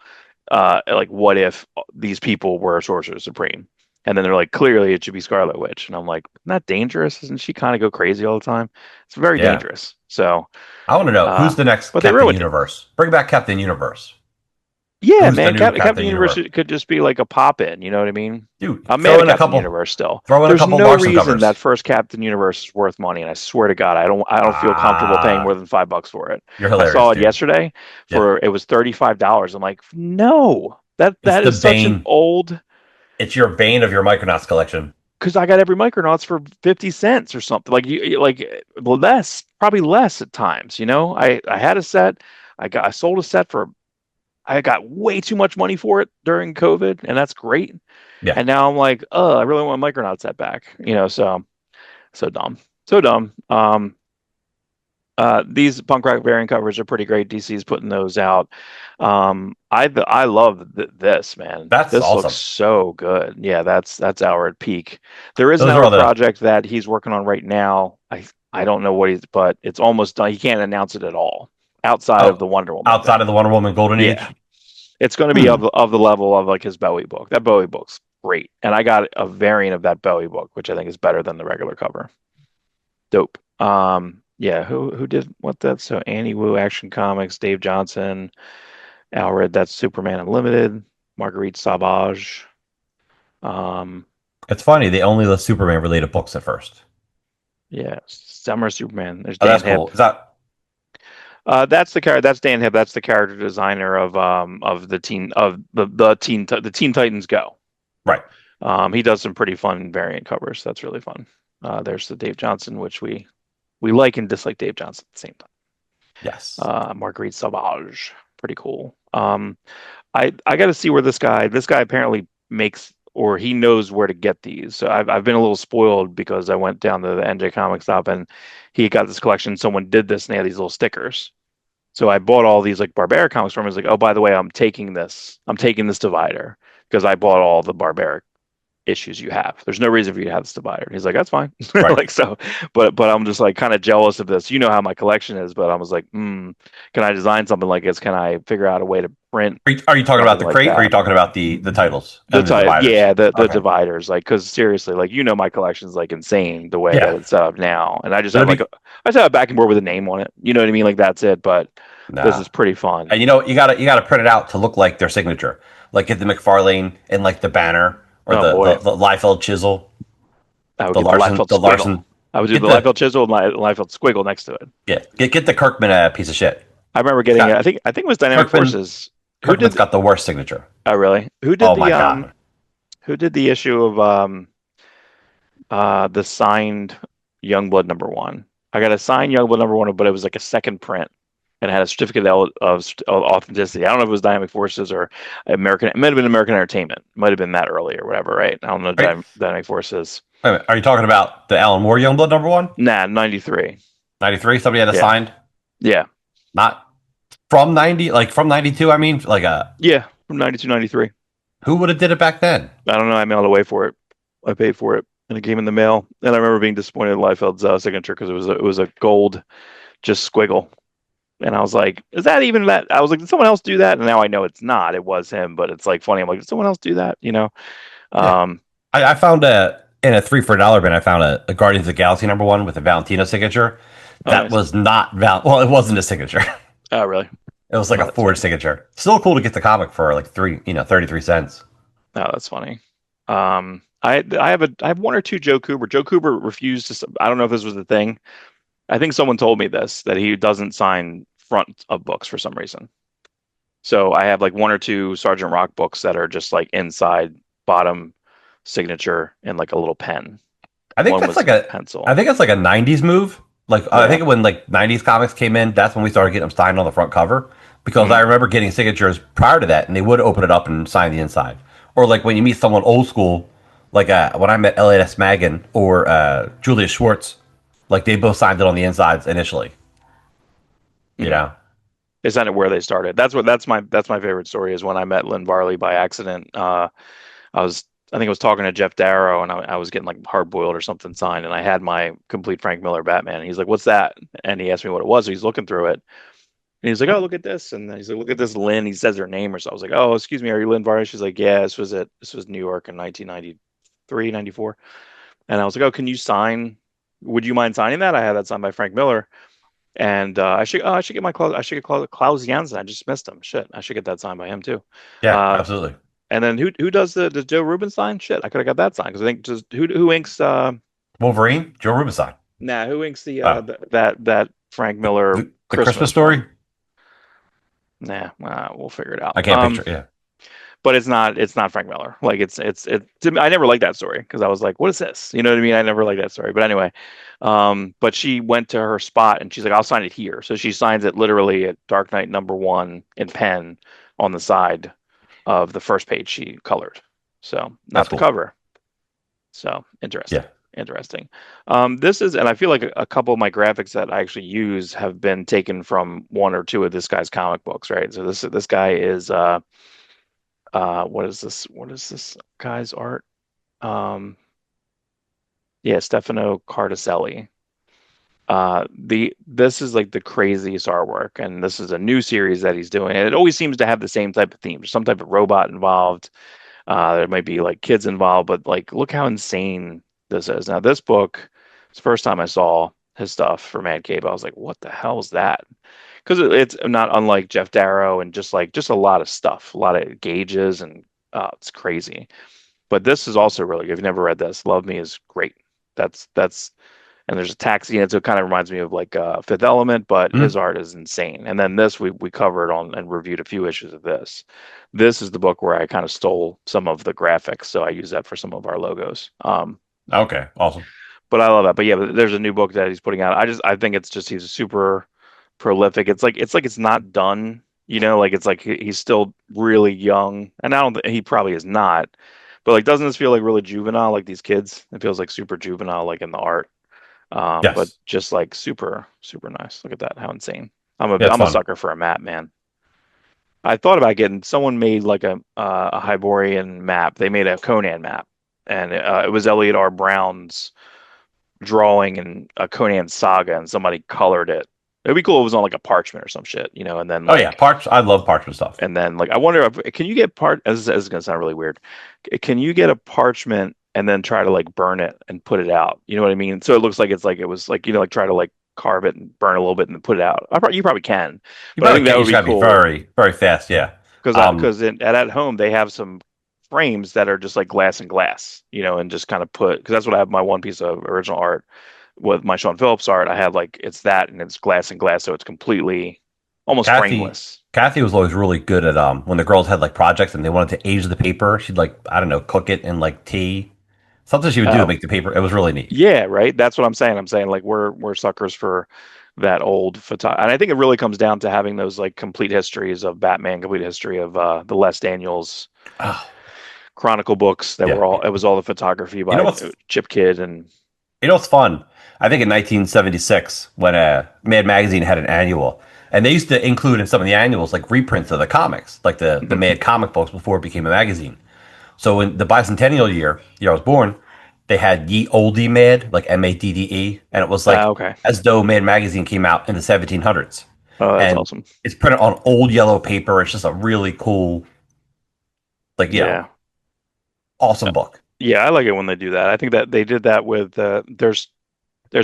[SPEAKER 2] like what if these people were Sorcerer Supreme, and then they're like, clearly it should be Scarlet Witch, and I'm like, isn't that dangerous? Doesn't she kind of go crazy all the time? It's very
[SPEAKER 1] Yeah.
[SPEAKER 2] dangerous. So
[SPEAKER 1] I want to know
[SPEAKER 2] uh
[SPEAKER 1] who's the next
[SPEAKER 2] but they
[SPEAKER 1] Captain
[SPEAKER 2] ruined it.
[SPEAKER 1] Universe. Bring back Captain Universe.
[SPEAKER 2] Yeah,
[SPEAKER 1] Who's the
[SPEAKER 2] man,
[SPEAKER 1] new
[SPEAKER 2] Captain
[SPEAKER 1] Captain
[SPEAKER 2] Universe
[SPEAKER 1] Universe?
[SPEAKER 2] could just be like a pop in, you know what I mean?
[SPEAKER 1] Dude,
[SPEAKER 2] I'm mad at Captain Throw
[SPEAKER 1] throw in a
[SPEAKER 2] There's
[SPEAKER 1] couple
[SPEAKER 2] no
[SPEAKER 1] Larson
[SPEAKER 2] reason that
[SPEAKER 1] covers.
[SPEAKER 2] first Captain Universe is worth money, and I swear to God, I don't feel comfortable paying more
[SPEAKER 1] Ah,
[SPEAKER 2] than $5 for it.
[SPEAKER 1] you're
[SPEAKER 2] I
[SPEAKER 1] hilarious,
[SPEAKER 2] saw it
[SPEAKER 1] dude.
[SPEAKER 2] yesterday
[SPEAKER 1] Yeah.
[SPEAKER 2] for it was $35. I'm like, no,
[SPEAKER 1] It's
[SPEAKER 2] that
[SPEAKER 1] the
[SPEAKER 2] is such an
[SPEAKER 1] bane.
[SPEAKER 2] old
[SPEAKER 1] It's your bane of your Micronauts collection.
[SPEAKER 2] because I got every Micronauts for 50 cents or something. Like like less, probably less at times, you know? I had a set, I sold a set for I got way too much money for it during COVID, and that's great.
[SPEAKER 1] Yeah.
[SPEAKER 2] And now I'm like, oh, I really want my Micronauts set back, you know, so dumb. So dumb. These punk rock variant covers are pretty great. DC's putting those out. I love this, man.
[SPEAKER 1] That's
[SPEAKER 2] This looks
[SPEAKER 1] awesome.
[SPEAKER 2] so good. Yeah, that's our at peak. There is
[SPEAKER 1] Those are
[SPEAKER 2] another
[SPEAKER 1] all the
[SPEAKER 2] project that he's working on right now. I don't know what he's, but it's almost done. He can't announce it at all outside of
[SPEAKER 1] oh
[SPEAKER 2] the Wonder Woman
[SPEAKER 1] outside of
[SPEAKER 2] thing.
[SPEAKER 1] the Wonder Woman Golden
[SPEAKER 2] Yeah,
[SPEAKER 1] Age.
[SPEAKER 2] it's going to be
[SPEAKER 1] Hmm.
[SPEAKER 2] of the level of like his Bowie book. That Bowie book's great, and I got a variant of that Bowie book, which I think is better than the regular cover. Dope. Yeah, who did what that? So Annie Wu Action Comics, Dave Johnson, Alred, that's Superman Unlimited, Marguerite Sauvage. Um,
[SPEAKER 1] It's funny, they only list Superman related books at first.
[SPEAKER 2] yeah, Summer Superman. There's
[SPEAKER 1] Oh,
[SPEAKER 2] Dan
[SPEAKER 1] that's cool.
[SPEAKER 2] Hip.
[SPEAKER 1] Is that
[SPEAKER 2] That's the character. That's Dan Hip. That's the character designer of the Teen Titans Go.
[SPEAKER 1] right?
[SPEAKER 2] He does some pretty fun variant covers. That's really fun. There's the Dave Johnson, which we like and dislike Dave Johnson at the same time.
[SPEAKER 1] Yes.
[SPEAKER 2] Marguerite Sauvage, pretty cool. I got to see where this guy apparently makes or he knows where to get these. So I've been a little spoiled because I went down to the NJ Comic Stop and he got this collection. Someone did this and they had these little stickers. So I bought all these like Barbaric comics from him. I was like, oh, by the way, I'm taking this divider because I bought all the Barbaric issues you have. There's no reason for you to have this divider. He's like, that's fine.
[SPEAKER 1] Right.
[SPEAKER 2] Like so, but I'm just like kind of jealous of this. You know how my collection is, but I was like, can I design something like this? Can I figure out a way to print
[SPEAKER 1] Are you talking about
[SPEAKER 2] something
[SPEAKER 1] the
[SPEAKER 2] like
[SPEAKER 1] crate or are you
[SPEAKER 2] that?
[SPEAKER 1] talking about the titles
[SPEAKER 2] The
[SPEAKER 1] and the
[SPEAKER 2] type,
[SPEAKER 1] dividers?
[SPEAKER 2] yeah, the
[SPEAKER 1] Okay.
[SPEAKER 2] dividers, like, because seriously, like, you know, my collection's like insane the way that
[SPEAKER 1] Yeah.
[SPEAKER 2] it's set up now, and I just
[SPEAKER 1] It'll
[SPEAKER 2] have like
[SPEAKER 1] be
[SPEAKER 2] I just have a backing board with a name on it. You know what I mean? Like that's it. But this
[SPEAKER 1] nah.
[SPEAKER 2] is pretty fun.
[SPEAKER 1] And you gotta print it out to look like their signature. Like get the McFarlane and like the banner or
[SPEAKER 2] Oh
[SPEAKER 1] the
[SPEAKER 2] boy,
[SPEAKER 1] the Liefeld chisel,
[SPEAKER 2] I would
[SPEAKER 1] the
[SPEAKER 2] get the
[SPEAKER 1] Larson
[SPEAKER 2] Liefeld
[SPEAKER 1] the
[SPEAKER 2] squiggle.
[SPEAKER 1] Larson.
[SPEAKER 2] I would do
[SPEAKER 1] Get
[SPEAKER 2] the
[SPEAKER 1] the
[SPEAKER 2] Liefeld chisel and Liefeld squiggle next to it.
[SPEAKER 1] yeah, get the Kirkman piece of shit.
[SPEAKER 2] I remember
[SPEAKER 1] It's
[SPEAKER 2] getting it.
[SPEAKER 1] got
[SPEAKER 2] I think it was Dynamic
[SPEAKER 1] Kirkman
[SPEAKER 2] Forces. Who
[SPEAKER 1] Kirkman's
[SPEAKER 2] did?
[SPEAKER 1] got the worst signature.
[SPEAKER 2] Oh really?
[SPEAKER 1] Oh my god.
[SPEAKER 2] Who did the issue of the signed Youngblood #1? I got a signed Youngblood #1, but it was like a second print and it had a certificate of authenticity. I don't know if it was Dynamic Forces or American. It might have been American Entertainment. It might have been that early or whatever, right? I don't know
[SPEAKER 1] Are,
[SPEAKER 2] Dynamic Forces.
[SPEAKER 1] wait a minute, are you talking about the Alan Moore Youngblood #1?
[SPEAKER 2] Nah, 93.
[SPEAKER 1] 93? Somebody had a
[SPEAKER 2] Yeah,
[SPEAKER 1] signed?
[SPEAKER 2] yeah,
[SPEAKER 1] Not from 90, like from 92, I mean, like
[SPEAKER 2] yeah. From 92, 93.
[SPEAKER 1] who would have did it back then?
[SPEAKER 2] I don't know. I mailed away for it. I paid for it, and it came in the mail. And I remember being disappointed in Liefeld's signature because it was a gold just squiggle. And I was like, is that even that? I was like, did someone else do that? And now I know it's not. It was him, but it's like funny. I'm like, did someone else do that? You know?
[SPEAKER 1] Yeah.
[SPEAKER 2] Um,
[SPEAKER 1] I found in a 3 for $1 bin, I found a Guardians of the Galaxy #1 with a Valentino signature.
[SPEAKER 2] Oh,
[SPEAKER 1] That
[SPEAKER 2] nice.
[SPEAKER 1] was not well, it wasn't a signature.
[SPEAKER 2] Oh, really?
[SPEAKER 1] It was like
[SPEAKER 2] Oh,
[SPEAKER 1] a
[SPEAKER 2] that's
[SPEAKER 1] forged
[SPEAKER 2] funny.
[SPEAKER 1] signature. Still cool to get the comic for like 33 cents.
[SPEAKER 2] Oh, that's funny. I have one or two Joe Kubert. Joe Kubert refused to. I don't know if this was the thing. I think someone told me this that he doesn't sign front of books for some reason. So I have like one or two Sergeant Rock books that are just like inside bottom signature and like a little pen.
[SPEAKER 1] I think
[SPEAKER 2] One
[SPEAKER 1] that's
[SPEAKER 2] was
[SPEAKER 1] like a I
[SPEAKER 2] pencil.
[SPEAKER 1] think that's like a '90s move. Like I
[SPEAKER 2] Yeah.
[SPEAKER 1] think when like '90s comics came in, that's when we started getting them signed on the front cover. Because I
[SPEAKER 2] Mhm.
[SPEAKER 1] remember getting signatures prior to that, and they would open it up and sign the inside. Or like when you meet someone old school, like when I met Elliot Magan or Julius Schwartz, like they both signed it on the insides initially. You
[SPEAKER 2] Mhm.
[SPEAKER 1] know?
[SPEAKER 2] Is that where they started? That's my favorite story is when I met Lynn Varley by accident. I was I think I was talking to Jeff Darrow and I was getting like hard boiled or something signed and I had my complete Frank Miller Batman and he's like, "What's that?" And he asked me what it was. So he's looking through it and he's like, "Oh, look at this." And then he's like, "Look at this, Lynn." He says her name or so. I was like, "Oh, excuse me, are you Lynn Varley?" She's like, "Yeah, this was it. This was New York in 1993, 94." And I was like, "Oh, can you sign? Would you mind signing that?" I had that signed by Frank Miller. And I should get my Klaus. I should get Klaus Janson. I just missed him. Shit, I should get that signed by him too.
[SPEAKER 1] Yeah,
[SPEAKER 2] Uh,
[SPEAKER 1] absolutely.
[SPEAKER 2] and then who does the Joe Rubinstein? Shit, I could have got that signed because I think just who inks
[SPEAKER 1] Wolverine, Joe Rubinstein.
[SPEAKER 2] who inks
[SPEAKER 1] Oh,
[SPEAKER 2] that Frank Miller
[SPEAKER 1] the Christmas
[SPEAKER 2] Christmas
[SPEAKER 1] story.
[SPEAKER 2] one? We'll figure it out.
[SPEAKER 1] I can't picture. Yeah.
[SPEAKER 2] But it's not Frank Miller. Like to me, I never liked that story because I was like, what is this? You know what I mean? I never liked that story. But anyway, but she went to her spot and she's like, I'll sign it here. So she signs it literally at Dark Knight #1 in pen on the side of the first page she colored. So
[SPEAKER 1] That's
[SPEAKER 2] not the
[SPEAKER 1] cool.
[SPEAKER 2] cover. So interesting.
[SPEAKER 1] Yeah.
[SPEAKER 2] Interesting. This is, and I feel like a couple of my graphics that I actually use have been taken from one or two of this guy's comic books, right? So this guy is what is this? What is this guy's art? Um, yeah, Stefano Cardoselli. This is like the craziest artwork, and this is a new series that he's doing, and it always seems to have the same type of theme. There's some type of robot involved. There might be like kids involved, but like, look how insane this is. Now, this book, it's the first time I saw his stuff for Mad Cape. I was like, what the hell is that? Because it's not unlike Jeff Darrow and just a lot of stuff, a lot of gauges, and it's crazy. But this is also really good. If you've never read this, Love Me is great. That's and there's a taxi in it, so it kind of reminds me of like Fifth Element, but his
[SPEAKER 1] Mhm.
[SPEAKER 2] art is insane. And then this we covered on and reviewed a few issues of this. This is the book where I kind of stole some of the graphics, so I use that for some of our logos.
[SPEAKER 1] Okay. Awesome.
[SPEAKER 2] But I love that. But yeah, but there's a new book that he's putting out. I think it's just he's super prolific. It's like it's not done. Like it's like he's still really young, and I don't think he probably is not. But like, doesn't this feel like really juvenile, like these kids? It feels like super juvenile, like in the art. But
[SPEAKER 1] Yes.
[SPEAKER 2] just like super, super nice. Look at that, how insane. I'm a
[SPEAKER 1] Yeah, it's
[SPEAKER 2] I'm a
[SPEAKER 1] fun.
[SPEAKER 2] sucker for a map, man. I thought about getting someone made like a Hyborian map. They made a Conan map, and it was Elliot R. Brown's drawing in a Conan saga, and somebody colored it. It'd be cool if it was on like a parchment or some shit, and then
[SPEAKER 1] Oh yeah,
[SPEAKER 2] like
[SPEAKER 1] parch. I love parchment stuff.
[SPEAKER 2] I wonder if can you get this is gonna sound really weird. Can you get a parchment and then try to like burn it and put it out? You know what I mean? So it looks like it's like it was like like try to like carve it and burn a little bit and then put it out. You probably can,
[SPEAKER 1] You
[SPEAKER 2] but I
[SPEAKER 1] probably
[SPEAKER 2] think
[SPEAKER 1] can't.
[SPEAKER 2] that
[SPEAKER 1] You
[SPEAKER 2] would
[SPEAKER 1] just
[SPEAKER 2] be
[SPEAKER 1] gotta be
[SPEAKER 2] cool
[SPEAKER 1] very, very fast. Yeah.
[SPEAKER 2] because
[SPEAKER 1] Um.
[SPEAKER 2] at home they have some frames that are just like glass and glass, and just kind of put because that's what I have my one piece of original art with my Sean Phillips art. I have like it's that and it's glass and glass, so it's completely almost
[SPEAKER 1] Kathy.
[SPEAKER 2] frameless.
[SPEAKER 1] Kathy was always really good at when the girls had like projects and they wanted to age the paper. She'd like I don't know cook it in like tea. Something she would do to
[SPEAKER 2] Oh,
[SPEAKER 1] make the paper. It was really neat.
[SPEAKER 2] yeah, right. That's what I'm saying. I'm saying like we're suckers for that old photo, and I think it really comes down to having those like complete histories of Batman, complete history of the Les Daniels
[SPEAKER 1] Oh
[SPEAKER 2] Chronicle books that
[SPEAKER 1] yeah.
[SPEAKER 2] were all it was all the photography
[SPEAKER 1] You know
[SPEAKER 2] by
[SPEAKER 1] what's
[SPEAKER 2] Chip Kidd and
[SPEAKER 1] fun? I think in 1976 when Mad Magazine had an annual, and they used to include in some of the annuals like reprints of the comics, like the
[SPEAKER 2] Mhm.
[SPEAKER 1] Mad comic books before it became a magazine. So in the bicentennial year I was born, they had Ye Olde Mad, like Madde, and it was like
[SPEAKER 2] Okay.
[SPEAKER 1] as though Mad Magazine came out in the 1700s,
[SPEAKER 2] Oh, that's
[SPEAKER 1] and
[SPEAKER 2] awesome.
[SPEAKER 1] it's printed on old yellow paper. It's just a really cool, like
[SPEAKER 2] Yeah.
[SPEAKER 1] awesome book.
[SPEAKER 2] Yeah, I like it when they do that. I think that they did that with there's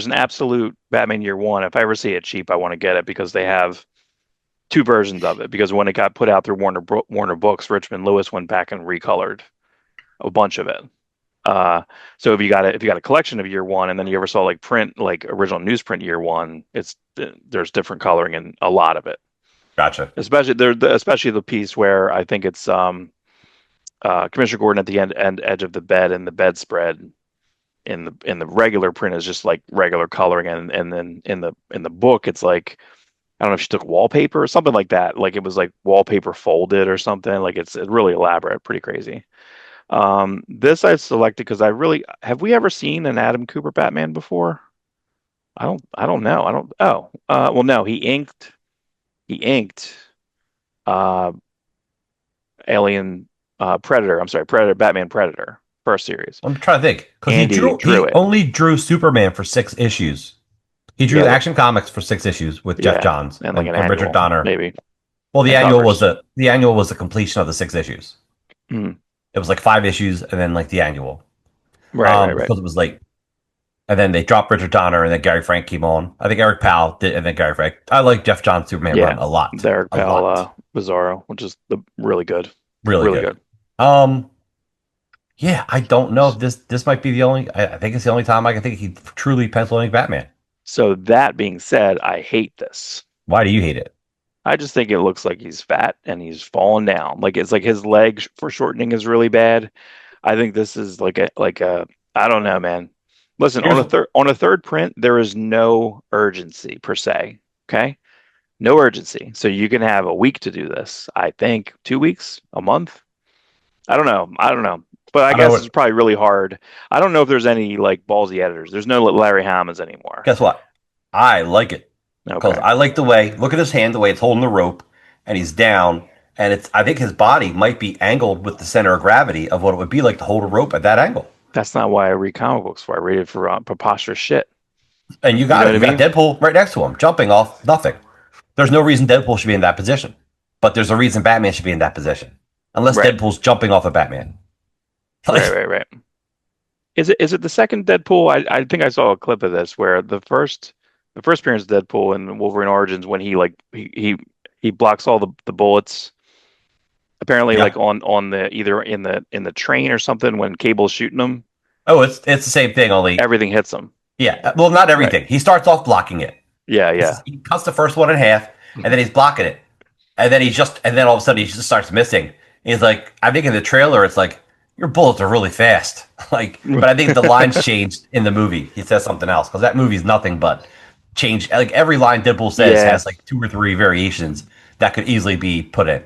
[SPEAKER 2] an absolute Batman Year One. If I ever see it cheap, I want to get it because they have two versions of it. Because when it got put out through Warner Books, Richmond Lewis went back and recolored a bunch of it. Uh, so if you got a collection of Year One, and then you ever saw like print like original newsprint Year One, it's there's different coloring in a lot of it.
[SPEAKER 1] Gotcha.
[SPEAKER 2] Especially the piece where I think it's Commissioner Gordon at the end edge of the bed, and the bedspread in the regular print is just like regular coloring, and then in the book it's like I don't know if she took wallpaper or something like that. Like it was like wallpaper folded or something. Like it's really elaborate, pretty crazy. This I've selected because I really have we ever seen an Adam Cooper Batman before? I don't know. I don't well no, he inked uh Alien Predator. I'm sorry, Predator, Batman Predator, first series.
[SPEAKER 1] I'm trying to think because
[SPEAKER 2] And he
[SPEAKER 1] he
[SPEAKER 2] drew it.
[SPEAKER 1] only drew Superman for 6 issues. He drew
[SPEAKER 2] Yeah,
[SPEAKER 1] the Action Comics for 6 issues with Jeff
[SPEAKER 2] yeah.
[SPEAKER 1] Johns
[SPEAKER 2] And like an
[SPEAKER 1] and Richard
[SPEAKER 2] annual,
[SPEAKER 1] Donner.
[SPEAKER 2] maybe.
[SPEAKER 1] Well,
[SPEAKER 2] And covers.
[SPEAKER 1] the annual was the completion of the 6 issues.
[SPEAKER 2] Mm.
[SPEAKER 1] It was like 5 issues and then like the annual.
[SPEAKER 2] Right.
[SPEAKER 1] Because it was late. And then they dropped Richard Donner and then Gary Frank came on. I think Eric Powell did and then Gary Frank. I like Jeff Johns Superman
[SPEAKER 2] Yeah.
[SPEAKER 1] run a lot.
[SPEAKER 2] Derek
[SPEAKER 1] A
[SPEAKER 2] Powell,
[SPEAKER 1] lot.
[SPEAKER 2] Bizarro, which is the really good.
[SPEAKER 1] Really
[SPEAKER 2] Really
[SPEAKER 1] good.
[SPEAKER 2] good.
[SPEAKER 1] Um yeah, I don't know if this might be the only I think it's the only time I can think he truly penciling Batman.
[SPEAKER 2] So that being said, I hate this.
[SPEAKER 1] Why do you hate it?
[SPEAKER 2] I just think it looks like he's fat and he's falling down. Like it's like his leg for shortening is really bad. I think this is like a I don't know, man. Listen,
[SPEAKER 1] Here's
[SPEAKER 2] on a third print, there is no urgency per se. Okay? No urgency. So you can have a week to do this. I think 2 weeks, a month. I don't know. I don't know. But I
[SPEAKER 1] I know
[SPEAKER 2] guess it's
[SPEAKER 1] what
[SPEAKER 2] probably really hard. I don't know if there's any like ballsy editors. There's no Larry Hammons anymore.
[SPEAKER 1] guess what? I like it. Because
[SPEAKER 2] Okay.
[SPEAKER 1] I like the way look at his hand, the way it's holding the rope, and he's down, and it's I think his body might be angled with the center of gravity of what it would be like to hold a rope at that angle.
[SPEAKER 2] That's not why I read comic books for. I read it for preposterous shit.
[SPEAKER 1] And you
[SPEAKER 2] You know
[SPEAKER 1] got it.
[SPEAKER 2] what I
[SPEAKER 1] You got
[SPEAKER 2] mean?
[SPEAKER 1] Deadpool right next to him, jumping off nothing. There's no reason Deadpool should be in that position. But there's a reason Batman should be in that position. Unless
[SPEAKER 2] Right.
[SPEAKER 1] Deadpool's jumping off of Batman.
[SPEAKER 2] Right,
[SPEAKER 1] Like,
[SPEAKER 2] right, right. Is it the second Deadpool? I think I saw a clip of this where the first appearance of Deadpool in Wolverine Origins when he like he blocks all the bullets apparently
[SPEAKER 1] yeah.
[SPEAKER 2] like on the either in the train or something when Cable's shooting him,
[SPEAKER 1] Oh, it's the same thing, only
[SPEAKER 2] everything hits him.
[SPEAKER 1] yeah. Well, not
[SPEAKER 2] Right.
[SPEAKER 1] everything. He starts off blocking it.
[SPEAKER 2] Yeah, yeah.
[SPEAKER 1] He cuts the first one in half, and then he's blocking it. And then all of a sudden he just starts missing. He's like, I think in the trailer it's like, your bullets are really fast. Like, but I think the lines changed in the movie. He says something else because that movie's nothing but change. Like every line Deadpool says
[SPEAKER 2] Yeah.
[SPEAKER 1] has like 2 or 3 variations that could easily be put in.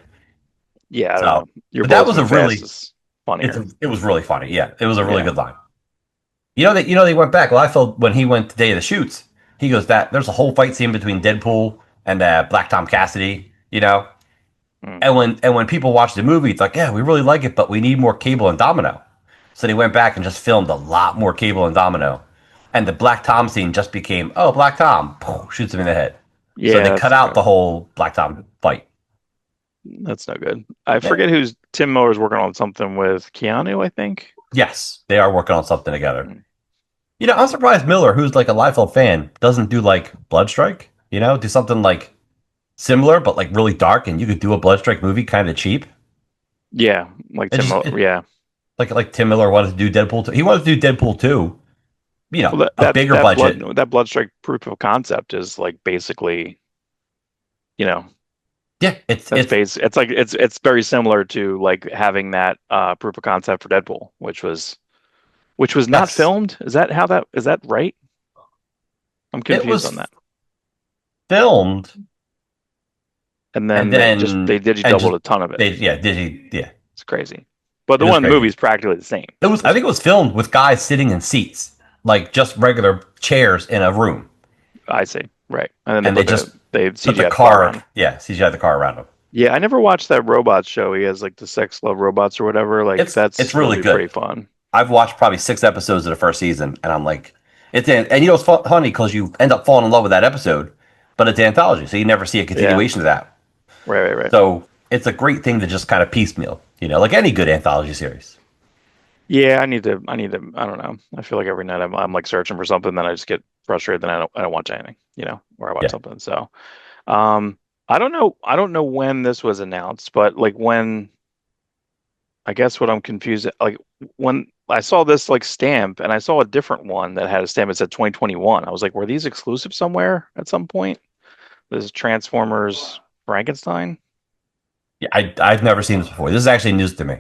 [SPEAKER 2] Yeah, I don't
[SPEAKER 1] So,
[SPEAKER 2] know. Your
[SPEAKER 1] but that
[SPEAKER 2] bullets
[SPEAKER 1] was a
[SPEAKER 2] move fast
[SPEAKER 1] really,
[SPEAKER 2] is funnier.
[SPEAKER 1] it was really funny. Yeah, it was a really
[SPEAKER 2] Yeah.
[SPEAKER 1] good line. They went back. Well, I felt when he went to Day of the Shoots, he goes that there's a whole fight scene between Deadpool and Black Tom Cassidy.
[SPEAKER 2] Mm.
[SPEAKER 1] And when people watch the movie, it's like, yeah, we really like it, but we need more Cable and Domino. So they went back and just filmed a lot more Cable and Domino. And the Black Tom scene just became, oh, Black Tom, shoots him in the head. So
[SPEAKER 2] Yeah,
[SPEAKER 1] they cut out the whole Black Tom fight.
[SPEAKER 2] that's no good. I
[SPEAKER 1] Yeah.
[SPEAKER 2] forget who's Tim Miller's working on something with Keanu, I think.
[SPEAKER 1] Yes, they are working on something together.
[SPEAKER 2] Mm.
[SPEAKER 1] I'm surprised Miller, who's like a Liefeld fan, doesn't do like Bloodstrike. Do something like similar, but like really dark, and you could do a Bloodstrike movie kind of cheap.
[SPEAKER 2] Yeah, like
[SPEAKER 1] It
[SPEAKER 2] Tim
[SPEAKER 1] just,
[SPEAKER 2] Miller. Yeah.
[SPEAKER 1] like Tim Miller wanted to do Deadpool 2. He wanted to do Deadpool 2,
[SPEAKER 2] Well, that
[SPEAKER 1] a
[SPEAKER 2] that
[SPEAKER 1] bigger
[SPEAKER 2] that
[SPEAKER 1] budget.
[SPEAKER 2] Bloodstrike proof of concept is like basically, you know,
[SPEAKER 1] Yeah, it's
[SPEAKER 2] that's
[SPEAKER 1] it's
[SPEAKER 2] base. It's like it's very similar to like having that proof of concept for Deadpool, which was not
[SPEAKER 1] yes.
[SPEAKER 2] filmed. Is that right? I'm
[SPEAKER 1] It
[SPEAKER 2] confused on
[SPEAKER 1] was
[SPEAKER 2] that.
[SPEAKER 1] filmed,
[SPEAKER 2] And then
[SPEAKER 1] and
[SPEAKER 2] they
[SPEAKER 1] then and
[SPEAKER 2] doubled
[SPEAKER 1] just
[SPEAKER 2] a ton of it.
[SPEAKER 1] yeah,
[SPEAKER 2] It's crazy. But
[SPEAKER 1] it
[SPEAKER 2] the
[SPEAKER 1] is
[SPEAKER 2] one
[SPEAKER 1] crazy.
[SPEAKER 2] movie is practically the same.
[SPEAKER 1] I think it was filmed with guys sitting in seats, like just regular chairs in a room,
[SPEAKER 2] I see. Right. And then
[SPEAKER 1] and they just
[SPEAKER 2] they
[SPEAKER 1] put the
[SPEAKER 2] CGI the car
[SPEAKER 1] car,
[SPEAKER 2] around him.
[SPEAKER 1] yeah, CGI the car around him.
[SPEAKER 2] Yeah, I never watched that robots show. He has like the sex love robots or whatever. Like
[SPEAKER 1] It's
[SPEAKER 2] that's
[SPEAKER 1] really
[SPEAKER 2] supposed to be pretty
[SPEAKER 1] good.
[SPEAKER 2] fun.
[SPEAKER 1] I've watched probably 6 episodes of the first season, and I'm like, and it's funny because you end up falling in love with that episode, but it's an anthology, so you never see a
[SPEAKER 2] Yeah.
[SPEAKER 1] continuation of that.
[SPEAKER 2] Right.
[SPEAKER 1] So it's a great thing to just kind of piecemeal, like any good anthology series.
[SPEAKER 2] Yeah, I don't know. I feel like every night I'm like searching for something, then I just get frustrated, then I don't watch anything, or I watch
[SPEAKER 1] Yeah.
[SPEAKER 2] something. So, um, I don't know when this was announced, but like when, I guess what I'm confused, like when I saw this like stamp and I saw a different one that had a stamp that said 2021. I was like, were these exclusive somewhere at some point? This is Transformers Frankenstein?
[SPEAKER 1] Yeah, I've never seen this before. This is actually news to me.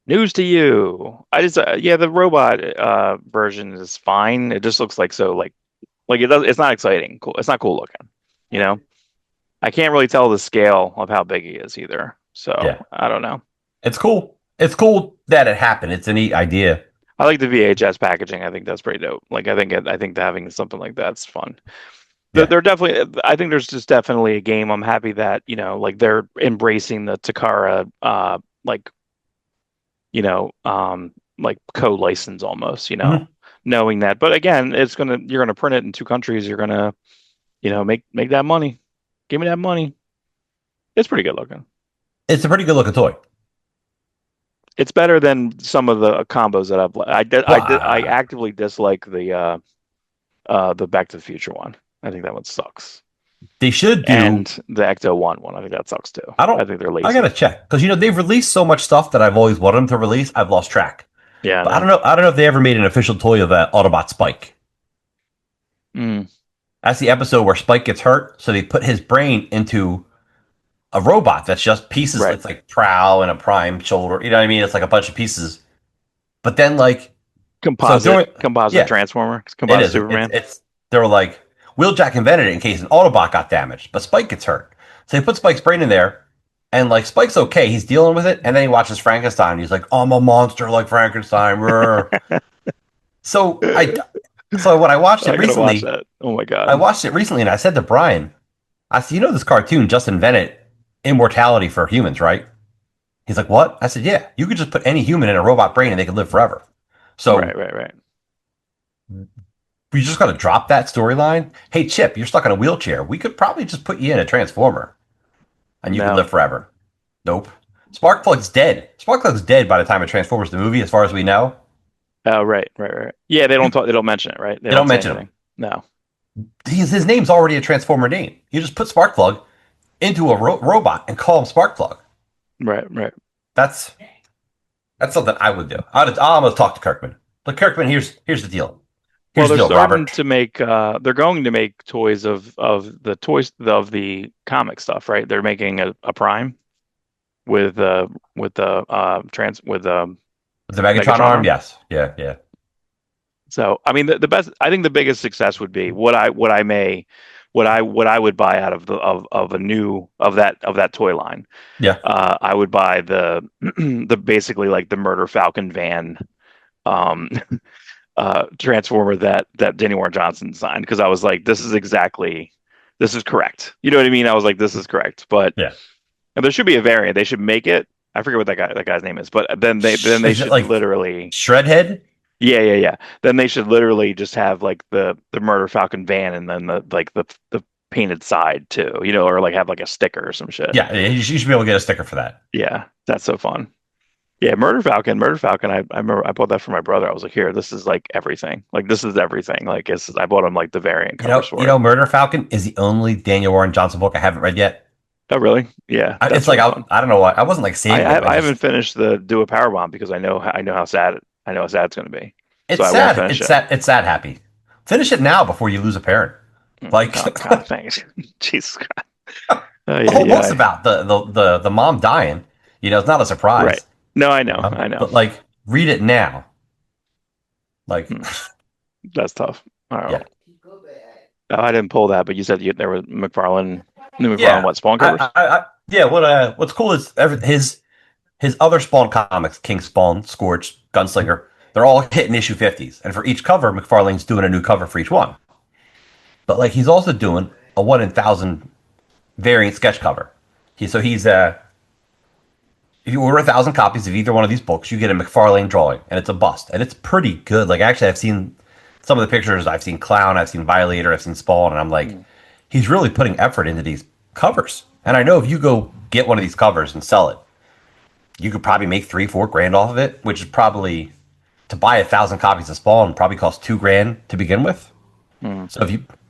[SPEAKER 2] News to you. Yeah, the robot version is fine. It just looks like so like it's not exciting. Cool. It's not cool looking. You know? I can't really tell the scale of how big he is either. So,
[SPEAKER 1] Yeah.
[SPEAKER 2] I don't know.
[SPEAKER 1] It's cool. It's cool that it happened. It's a neat idea.
[SPEAKER 2] I like the VHS packaging. I think that's pretty dope. Like I think having something like that's fun. There,
[SPEAKER 1] Yeah.
[SPEAKER 2] there definitely I think there's just definitely a game. I'm happy that, like they're embracing the Takara like, like co-license almost,
[SPEAKER 1] Mhm.
[SPEAKER 2] knowing that. But again, you're gonna print it in two countries. You're gonna, make that money. Give me that money. It's pretty good looking.
[SPEAKER 1] It's a pretty good looking toy.
[SPEAKER 2] It's better than some of the combos that
[SPEAKER 1] Well,
[SPEAKER 2] I actively dislike the Back to the Future one. I think that one sucks.
[SPEAKER 1] they should
[SPEAKER 2] And
[SPEAKER 1] do.
[SPEAKER 2] the Ecto one. I think that sucks too.
[SPEAKER 1] I
[SPEAKER 2] I
[SPEAKER 1] don't.
[SPEAKER 2] think they're
[SPEAKER 1] I gotta
[SPEAKER 2] lazy.
[SPEAKER 1] check because they've released so much stuff that I've always wanted them to release. I've lost track.
[SPEAKER 2] Yeah, I
[SPEAKER 1] But I don't
[SPEAKER 2] know.
[SPEAKER 1] know. I don't know if they ever made an official toy of that Autobot Spike.
[SPEAKER 2] Mm,
[SPEAKER 1] That's the episode where Spike gets hurt, so they put his brain into a robot that's just pieces.
[SPEAKER 2] right.
[SPEAKER 1] It's like Prow and a Prime shoulder. You know what I mean? It's like a bunch of pieces. But then, so during,
[SPEAKER 2] Composite
[SPEAKER 1] yeah,
[SPEAKER 2] Transformer,
[SPEAKER 1] it
[SPEAKER 2] composite
[SPEAKER 1] is. It's
[SPEAKER 2] Superman.
[SPEAKER 1] it's. They were like, Wheeljack invented it in case an Autobot got damaged, but Spike gets hurt. So they put Spike's brain in there, and like Spike's okay, he's dealing with it, and then he watches Frankenstein. And he's like, I'm a monster like Frankenstein. Rrr. So I, so when I watched it
[SPEAKER 2] I gotta watch
[SPEAKER 1] recently,
[SPEAKER 2] that. Oh my
[SPEAKER 1] I
[SPEAKER 2] God.
[SPEAKER 1] watched it recently, and I said to Brian, I said, this cartoon just invented immortality for humans, right? He's like, what? I said, yeah, you could just put any human in a robot brain and they could live forever.
[SPEAKER 2] Right,
[SPEAKER 1] So
[SPEAKER 2] right, right.
[SPEAKER 1] we just got to drop that storyline. Hey, Chip, you're stuck in a wheelchair. We could probably just put you in a transformer and you could
[SPEAKER 2] No.
[SPEAKER 1] live forever. Nope. Sparkplug's dead. Sparkplug's dead by the time it transforms the movie, as far as we know.
[SPEAKER 2] Oh, right, right, right. Yeah, they don't
[SPEAKER 1] You,
[SPEAKER 2] talk. They don't mention it, right? They
[SPEAKER 1] they don't
[SPEAKER 2] don't say
[SPEAKER 1] mention him.
[SPEAKER 2] anything. No.
[SPEAKER 1] His name's already a transformer name. You just put Sparkplug into a robot and call him Sparkplug.
[SPEAKER 2] Right, right.
[SPEAKER 1] That's that's something I would do. I'll almost talk to Kirkman. But Kirkman, here's the deal.
[SPEAKER 2] Well,
[SPEAKER 1] Here's the
[SPEAKER 2] they're
[SPEAKER 1] deal,
[SPEAKER 2] starting
[SPEAKER 1] Robert.
[SPEAKER 2] to make. They're going to make toys of the toys of the comic stuff, right? They're making a Prime with
[SPEAKER 1] With the Megatron
[SPEAKER 2] Megatron
[SPEAKER 1] arm,
[SPEAKER 2] arm.
[SPEAKER 1] yes. Yeah, yeah.
[SPEAKER 2] So, I mean, the best. I think the biggest success would be what I would buy out of a new of that toy line.
[SPEAKER 1] Yeah.
[SPEAKER 2] I would buy the the basically like the Murder Falcon van um transformer that Danny Warren Johnson designed, because I was like, this is correct. You know what I mean? I was like, this is correct. But
[SPEAKER 1] Yeah.
[SPEAKER 2] and there should be a variant. They should make it. I forget what that guy's name is, but then they
[SPEAKER 1] Is it
[SPEAKER 2] should
[SPEAKER 1] like
[SPEAKER 2] literally.
[SPEAKER 1] Shredhead?
[SPEAKER 2] Yeah, yeah, yeah. Then they should literally just have like the Murder Falcon van, and then the painted side too, or like have like a sticker or some shit.
[SPEAKER 1] Yeah, you should be able to get a sticker for that.
[SPEAKER 2] Yeah, that's so fun. Yeah, Murder Falcon. I remember I bought that for my brother. I was like, here, this is like everything. Like this is everything. Like I bought him like the variant covers for it.
[SPEAKER 1] Murder Falcon is the only Daniel Warren Johnson book I haven't read yet.
[SPEAKER 2] Oh, really? Yeah,
[SPEAKER 1] It's
[SPEAKER 2] that's
[SPEAKER 1] like
[SPEAKER 2] really fun.
[SPEAKER 1] I don't know why I wasn't like
[SPEAKER 2] I
[SPEAKER 1] saving it,
[SPEAKER 2] I,
[SPEAKER 1] but
[SPEAKER 2] I haven't
[SPEAKER 1] just
[SPEAKER 2] finished the Do a Power Bomb because I know how sad it's going to be. So
[SPEAKER 1] it's
[SPEAKER 2] I won't
[SPEAKER 1] sad.
[SPEAKER 2] finish
[SPEAKER 1] It's
[SPEAKER 2] it.
[SPEAKER 1] sad. It's sad. Happy. Finish it now before you lose a parent. Like
[SPEAKER 2] Oh God, thanks. Jesus Christ. Oh,
[SPEAKER 1] the
[SPEAKER 2] yeah,
[SPEAKER 1] whole book's
[SPEAKER 2] yeah.
[SPEAKER 1] about the mom dying. It's not a
[SPEAKER 2] Right.
[SPEAKER 1] surprise.
[SPEAKER 2] No, I know. I know.
[SPEAKER 1] But like read it now. Like
[SPEAKER 2] Hmm. That's tough. I don't
[SPEAKER 1] yeah,
[SPEAKER 2] know. Oh, I didn't pull that, but you said there was new McFarlane,
[SPEAKER 1] yeah.
[SPEAKER 2] what, Spawn covers?
[SPEAKER 1] Yeah. What's cool is his other Spawn comics, King Spawn, Scorch, Gunslinger, they're all hitting issue 50s. And for each cover, McFarlane's doing a new cover for each one. But like he's also doing a 1 in 1,000 variant sketch cover. He's if you order 1,000 copies of either one of these books, you get a McFarlane drawing, and it's a bust. And it's pretty good. Like actually I've seen some of the pictures, I've seen Clown, I've seen Violator, I've seen Spawn, and I'm like,
[SPEAKER 2] Hmm.
[SPEAKER 1] he's really putting effort into these covers. And I know if you go get one of these covers and sell it, you could probably make 3, 4 grand off of it, which is probably to buy 1,000 copies of Spawn probably costs $2,000 to begin with.
[SPEAKER 2] Mm.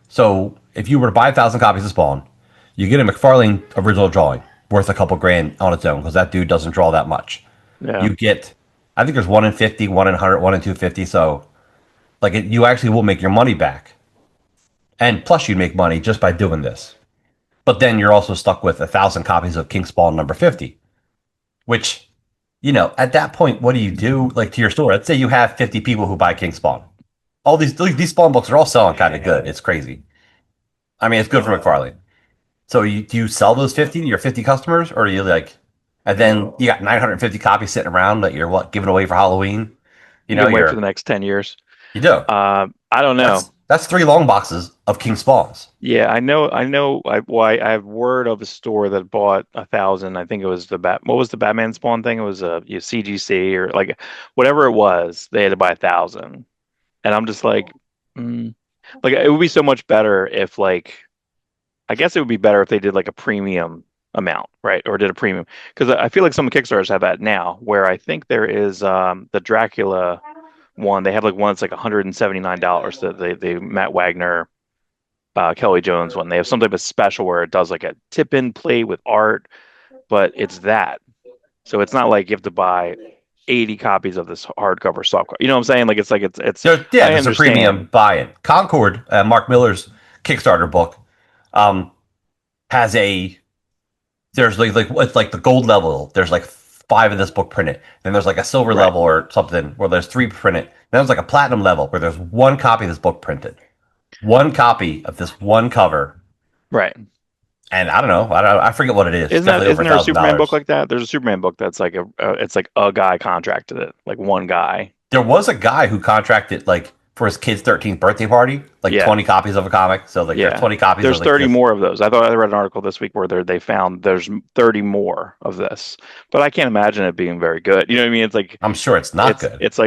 [SPEAKER 1] So if you were to buy 1,000 copies of Spawn, you get a McFarlane original drawing worth a couple grand on its own because that dude doesn't draw that much.
[SPEAKER 2] Yeah.
[SPEAKER 1] You get, I think there's one in 50, one in 100, one in 250. So you actually will make your money back, and plus you make money just by doing this. But then you're also stuck with 1,000 copies of King Spawn number 50, which, at that point, what do you do? Like to your store, let's say you have 50 people who buy King Spawn. All these Spawn books are all selling kind of good. It's crazy. I mean, it's good for McFarlane. So do you sell those 50 to your 50 customers, or do you and then you got 950 copies sitting around that you're giving away for Halloween?
[SPEAKER 2] You can wait for the next 10 years.
[SPEAKER 1] You do.
[SPEAKER 2] I don't know.
[SPEAKER 1] That's 3 long boxes of King Spawns.
[SPEAKER 2] Yeah, I know. I have word of a store that bought 1,000. I think it was what was the Batman Spawn thing? It was a CGC or like whatever it was. They had to buy 1,000, and I'm just like, like it would be so much better if I guess it would be better if they did like a premium amount, right? Or did a premium because I feel like some Kickstarters have that now, where I think there is the Dracula one. They have like one that's like $179 that they Matt Wagner. Kelly Jones one. They have some type of special where it does like a tip-in plate with art, but it's that. So it's not like you have to buy 80 copies of this hardcover softcover. You know what I'm saying? Like it's.
[SPEAKER 1] There's a premium buy-in. Concord, Mark Miller's Kickstarter book, has there's it's like the gold level. There's like 5 of this book printed. Then there's like a silver level or something where there's 3 printed. Then there's like a platinum level where there's 1 copy of this book printed. 1 copy of this one cover.
[SPEAKER 2] Right.
[SPEAKER 1] And I don't know. I forget what it is.
[SPEAKER 2] Isn't there a Superman book like that? There's a Superman book that's like it's like a guy contracted it, like one guy.
[SPEAKER 1] There was a guy who contracted for his kid's 13th birthday party, 20 copies of a comic. So there's 20 copies.
[SPEAKER 2] There's 30 more of those. I read an article this week where they found there's 30 more of this, but I can't imagine it being very good. You know what I mean? It's like
[SPEAKER 1] I'm sure it's not good.
[SPEAKER 2] It's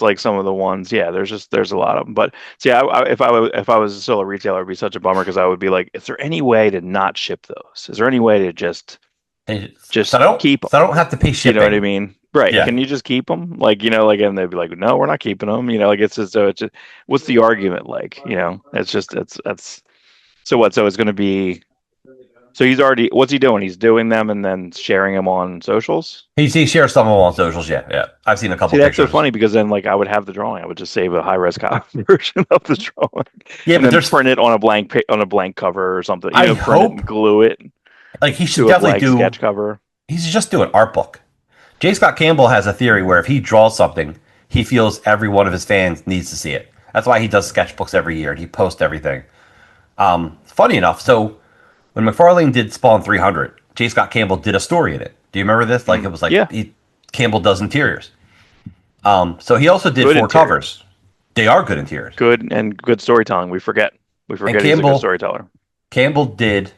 [SPEAKER 2] like some of the ones. Yeah, there's a lot of them. But see, if I was still a retailer, it'd be such a bummer because I would be like, is there any way to not ship those? Is there any way to just keep them?
[SPEAKER 1] So I don't have to pay shipping.
[SPEAKER 2] You know what I mean? Right.
[SPEAKER 1] Yeah.
[SPEAKER 2] Can you just keep them? And they'd be like, no, we're not keeping them. It's just, what's the argument like? So what? So it's going to be, so what's he doing? He's doing them and then sharing them on socials?
[SPEAKER 1] He shares some of them on socials. Yeah. I've seen a couple
[SPEAKER 2] See,
[SPEAKER 1] pictures.
[SPEAKER 2] That's so funny because then I would have the drawing. I would just save a high-res copy version of the drawing.
[SPEAKER 1] Yeah,
[SPEAKER 2] and
[SPEAKER 1] but
[SPEAKER 2] then print it on a blank cover or something.
[SPEAKER 1] I
[SPEAKER 2] print it and glue it.
[SPEAKER 1] He should definitely do
[SPEAKER 2] sketch cover.
[SPEAKER 1] He should just do an art book. J. Scott Campbell has a theory where if he draws something, he feels every one of his fans needs to see it. That's why he does sketchbooks every year and he posts everything. Funny enough, so when McFarlane did Spawn 300, J. Scott Campbell did a story in it. Do you remember this? It was Campbell does interiors. So he also did good 4 interiors. Covers. They are good interiors.
[SPEAKER 2] Good storytelling. We forget he's a good storyteller.
[SPEAKER 1] Campbell did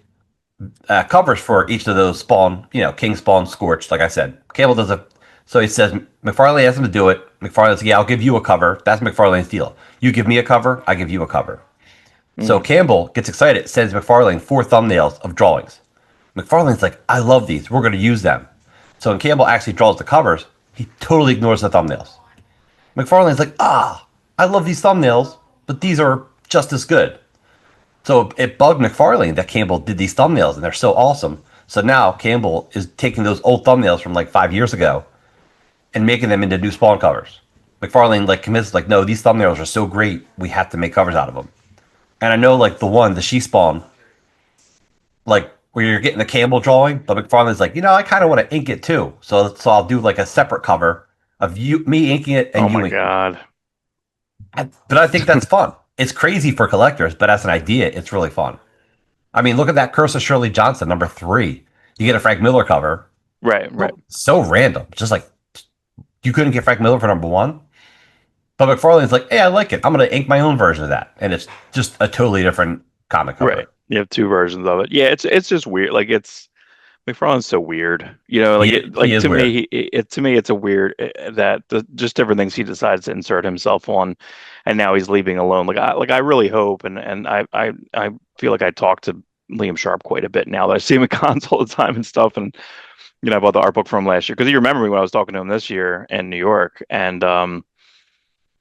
[SPEAKER 1] covers for each of those Spawn, King Spawn, Scorched, like I said. Campbell does so he says, McFarlane asked him to do it. McFarlane says, yeah, I'll give you a cover. That's McFarlane's deal. You give me a cover, I give you a cover. So Campbell gets excited, sends McFarlane 4 thumbnails of drawings. McFarlane's like, I love these. We're going to use them. So when Campbell actually draws the covers, he totally ignores the thumbnails. McFarlane's like, I love these thumbnails, but these are just as good. So it bugged McFarlane that Campbell did these thumbnails, and they're so awesome. So now Campbell is taking those old thumbnails from 5 years ago and making them into new Spawn covers. McFarlane commits no, these thumbnails are so great, we have to make covers out of them. And I know the She Spawn, where you're getting the Campbell drawing, but McFarlane's I kind of want to ink it too. So I'll do a separate cover of me inking it and you inking it.
[SPEAKER 2] Oh my
[SPEAKER 1] God. But I think that's fun. It's crazy for collectors, but as an idea, it's really fun. I mean, look at that Curse of Shirley Johnson, number 3. You get a Frank Miller cover.
[SPEAKER 2] Right.
[SPEAKER 1] So random. Just you couldn't get Frank Miller for number 1. But McFarlane's hey, I like it. I'm going to ink my own version of that. And it's just a totally different comic cover.
[SPEAKER 2] Right. You have 2 versions of it. Yeah, it's just weird. McFarlane's so weird. To me, it's a weird that just different things he decides to insert himself on, and now he's leaving alone. I really hope, and I feel like I talk to Liam Sharp quite a bit now that I see him at cons all the time and stuff. And I bought the art book from him last year because he remembered me when I was talking to him this year in New York, and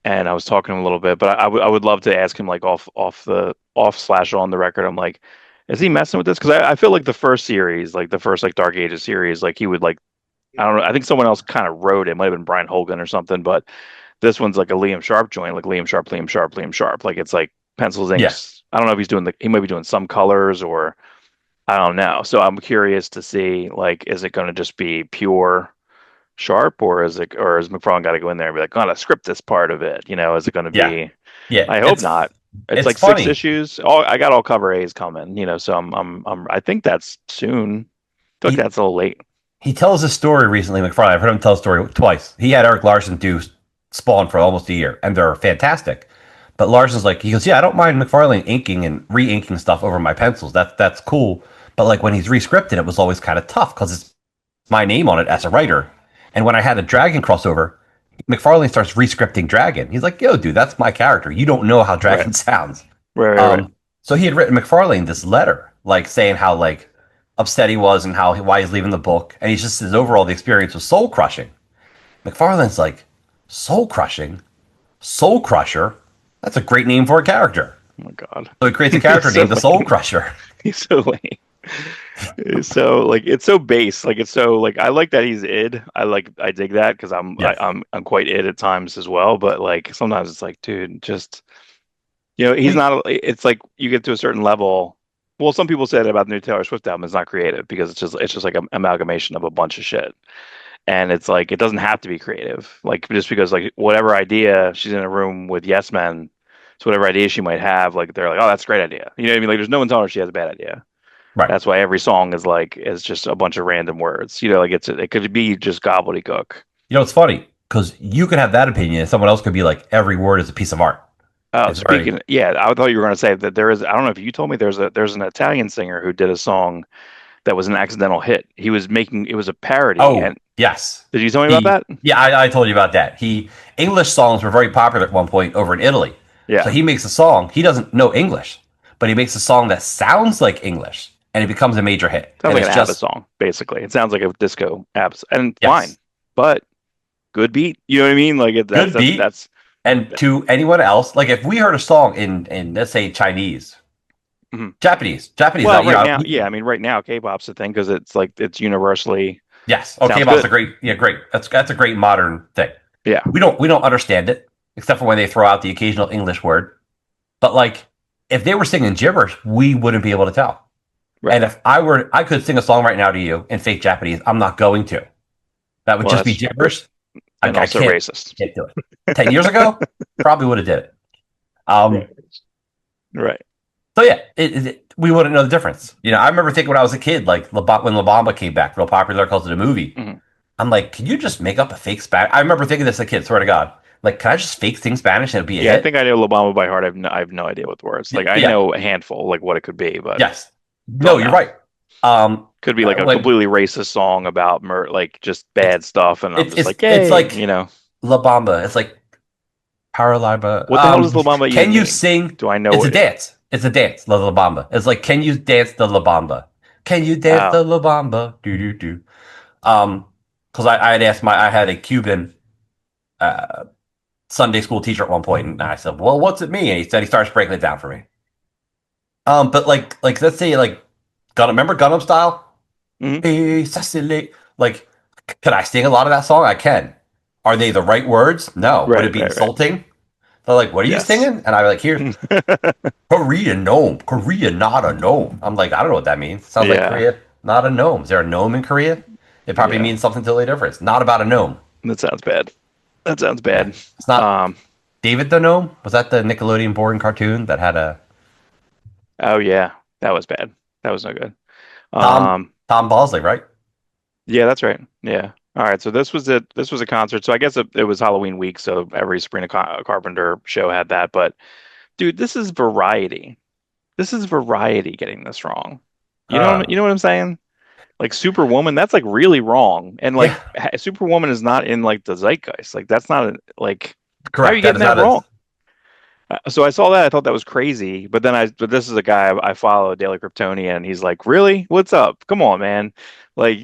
[SPEAKER 2] and I was talking to him a little bit, but I would love to ask him like off slash on the record. I'm like, is he messing with this? Because I feel like the first series, like the first like Dark Ages series, like he would like I don't know. I think someone else kind of wrote it. It might have been Brian Hogan or something, but this one's like a Liam Sharp joint, like Liam Sharp, Liam Sharp, Liam Sharp. Like it's like pencils,
[SPEAKER 1] Yeah,
[SPEAKER 2] inks. I don't know if he's doing he might be doing some colors or I don't know. So I'm curious to see like, is it going to just be pure Sharp or is McFarlane got to go in there and be like, gotta script this part of it? You know, is it going to
[SPEAKER 1] yeah,
[SPEAKER 2] be?
[SPEAKER 1] yeah.
[SPEAKER 2] I hope not. It's
[SPEAKER 1] It's
[SPEAKER 2] like six
[SPEAKER 1] funny.
[SPEAKER 2] issues. Oh, I got all cover A's coming. You know, so I think that's soon. I feel like
[SPEAKER 1] He
[SPEAKER 2] that's a little late.
[SPEAKER 1] he tells a story recently, McFarlane. I've heard him tell a story twice. He had Eric Larson do Spawn for almost a year, and they're fantastic. But Larson's like, he goes, yeah, I don't mind McFarlane inking and re-inking stuff over my pencils. That's cool. But like when he's rescripted, it was always kind of tough because it's my name on it as a writer. And when I had a Dragon crossover, McFarlane starts rescripting Dragon. He's like, yo, dude, that's my character. You don't know how
[SPEAKER 2] Right,
[SPEAKER 1] Dragon sounds.
[SPEAKER 2] right.
[SPEAKER 1] So he had written McFarlane this letter, like saying how like upset he was and how why he's leaving the book, and he's just his overall the experience was soul crushing. McFarlane's like, soul crushing, soul crusher. That's a great name for a character.
[SPEAKER 2] Oh my God,
[SPEAKER 1] So he creates a
[SPEAKER 2] he's
[SPEAKER 1] character
[SPEAKER 2] so
[SPEAKER 1] named the Soul
[SPEAKER 2] lame.
[SPEAKER 1] Crusher.
[SPEAKER 2] He's so lame. It's so like it's so base. Like it's so like I like that he's id. I dig that because
[SPEAKER 1] Yes,
[SPEAKER 2] I'm quite id at times as well. But like sometimes it's like, dude, just he's
[SPEAKER 1] we
[SPEAKER 2] not. It's like you get to a certain level. Well, some people said about the new Taylor Swift album is not creative because it's just like an amalgamation of a bunch of shit. And it's like it doesn't have to be creative. Like just because like whatever idea she's in a room with yes men, so whatever idea she might have, like they're like, oh, that's a great idea. You know what I mean? Like there's no one telling her she has a bad idea.
[SPEAKER 1] right.
[SPEAKER 2] That's why every song is just a bunch of random words. You know, like it could be just gobbledygook.
[SPEAKER 1] You know, it's funny because you could have that opinion, and someone else could be like, every word is a piece of art.
[SPEAKER 2] Oh,
[SPEAKER 1] It's very
[SPEAKER 2] speaking, yeah, I thought you were going to say that there is. I don't know if you told me there's an Italian singer who did a song that was an accidental hit. He was making it was a parody.
[SPEAKER 1] oh
[SPEAKER 2] And
[SPEAKER 1] yes.
[SPEAKER 2] did you tell me about
[SPEAKER 1] He
[SPEAKER 2] that?
[SPEAKER 1] yeah, I told you about that. He English songs were very popular at one point over in Italy. So
[SPEAKER 2] Yeah,
[SPEAKER 1] he makes a song. He doesn't know English, but he makes a song that sounds like English, and it becomes a major hit.
[SPEAKER 2] sounds
[SPEAKER 1] And
[SPEAKER 2] like
[SPEAKER 1] it's
[SPEAKER 2] an ABBA
[SPEAKER 1] just
[SPEAKER 2] song, basically. It sounds like a disco abs, and fine,
[SPEAKER 1] yes,
[SPEAKER 2] but good beat. You know what I mean? Like
[SPEAKER 1] good beat. And to anyone else, like if we heard a song in let's say Chinese,
[SPEAKER 2] mhm.
[SPEAKER 1] Japanese,
[SPEAKER 2] Well,
[SPEAKER 1] you
[SPEAKER 2] right
[SPEAKER 1] know,
[SPEAKER 2] now, yeah, I mean, right now, K-pop's a thing because it's like it's universally
[SPEAKER 1] yes, okay,
[SPEAKER 2] sounds
[SPEAKER 1] Bob's a
[SPEAKER 2] good.
[SPEAKER 1] great, yeah, great. That's a great modern thing.
[SPEAKER 2] Yeah,
[SPEAKER 1] We don't understand it except for when they throw out the occasional English word. But like, if they were singing gibberish, we wouldn't be able to tell.
[SPEAKER 2] right.
[SPEAKER 1] And if I could sing a song right now to you in fake Japanese. I'm not going to. That would
[SPEAKER 2] Well,
[SPEAKER 1] just be
[SPEAKER 2] that's
[SPEAKER 1] gibberish.
[SPEAKER 2] and
[SPEAKER 1] I
[SPEAKER 2] also racist.
[SPEAKER 1] can't do it. 10 years ago, probably would have did it. Um,
[SPEAKER 2] Right. Right.
[SPEAKER 1] so yeah, we wouldn't know the difference. You know, I remember thinking when I was a kid, like when La Bamba came back, real popular because of the movie.
[SPEAKER 2] Mhm.
[SPEAKER 1] I'm like, can you just make up a fake Spanish? I remember thinking this as a kid. Swear to God, like, can I just fake sing Spanish and it'd be a
[SPEAKER 2] Yeah, I think
[SPEAKER 1] hit?
[SPEAKER 2] I know Obama by heart. I have no idea what the words. Like I
[SPEAKER 1] Yeah,
[SPEAKER 2] know a handful, like what it could be, but
[SPEAKER 1] yes. No,
[SPEAKER 2] don't
[SPEAKER 1] you're
[SPEAKER 2] know.
[SPEAKER 1] right. Um,
[SPEAKER 2] Could be like a
[SPEAKER 1] when
[SPEAKER 2] completely racist song about like just
[SPEAKER 1] it's
[SPEAKER 2] bad stuff, and I'm just like,
[SPEAKER 1] it's
[SPEAKER 2] yay,
[SPEAKER 1] like
[SPEAKER 2] you know.
[SPEAKER 1] La Bamba. It's like Paraliba.
[SPEAKER 2] What the hell does La Bamba even
[SPEAKER 1] Can you
[SPEAKER 2] mean?
[SPEAKER 1] sing?
[SPEAKER 2] Do I know
[SPEAKER 1] It's a
[SPEAKER 2] it?
[SPEAKER 1] dance. It's a dance. La Bamba. It's like, can you dance the La Bamba? Can you dance
[SPEAKER 2] Oh,
[SPEAKER 1] the La Bamba? Do do do. Um, because I had asked I had a Cuban uh Sunday school teacher at one point, and I said, "Well, what's it mean?" And he said he starts breaking it down for me. But like let's say like remember Gunham Style?
[SPEAKER 2] mhm.
[SPEAKER 1] Hey, Cecily. Like, can I sing a lot of that song? I can. Are they the right words? No. Would
[SPEAKER 2] Right,
[SPEAKER 1] it be
[SPEAKER 2] right.
[SPEAKER 1] insulting? They're like, what are you
[SPEAKER 2] Yes.
[SPEAKER 1] singing? And I'm like, here, Korea gnome. Korea not a gnome. I'm like, I don't know what that means. Sounds like
[SPEAKER 2] Yeah,
[SPEAKER 1] Korea not a gnome. Is there a gnome in Korea? It probably
[SPEAKER 2] yeah.
[SPEAKER 1] means something totally different. It's not about a gnome.
[SPEAKER 2] That sounds bad. That sounds
[SPEAKER 1] Yeah.
[SPEAKER 2] bad.
[SPEAKER 1] It's not
[SPEAKER 2] Um,
[SPEAKER 1] David the gnome. Was that the Nickelodeon born cartoon that had a
[SPEAKER 2] oh yeah, that was bad. That was no good.
[SPEAKER 1] Tom
[SPEAKER 2] Um,
[SPEAKER 1] Tom Bosley, right?
[SPEAKER 2] yeah, that's right. Yeah. All right. So this was it. This was a concert. So I guess it was Halloween week. So every Sabrina Carpenter show had that. But dude, this is variety. This is variety getting this wrong. You know what I'm saying? Like Superwoman, that's like really wrong. And like
[SPEAKER 1] Yeah,
[SPEAKER 2] Superwoman is not in like the zeitgeist. Like that's not like how are you
[SPEAKER 1] correct. That
[SPEAKER 2] getting
[SPEAKER 1] is
[SPEAKER 2] that
[SPEAKER 1] not a
[SPEAKER 2] wrong? So I saw that. I thought that was crazy. But this is a guy I follow, Daily Kryptonian, and he's like, "Really? What's up? Come on, man! Like,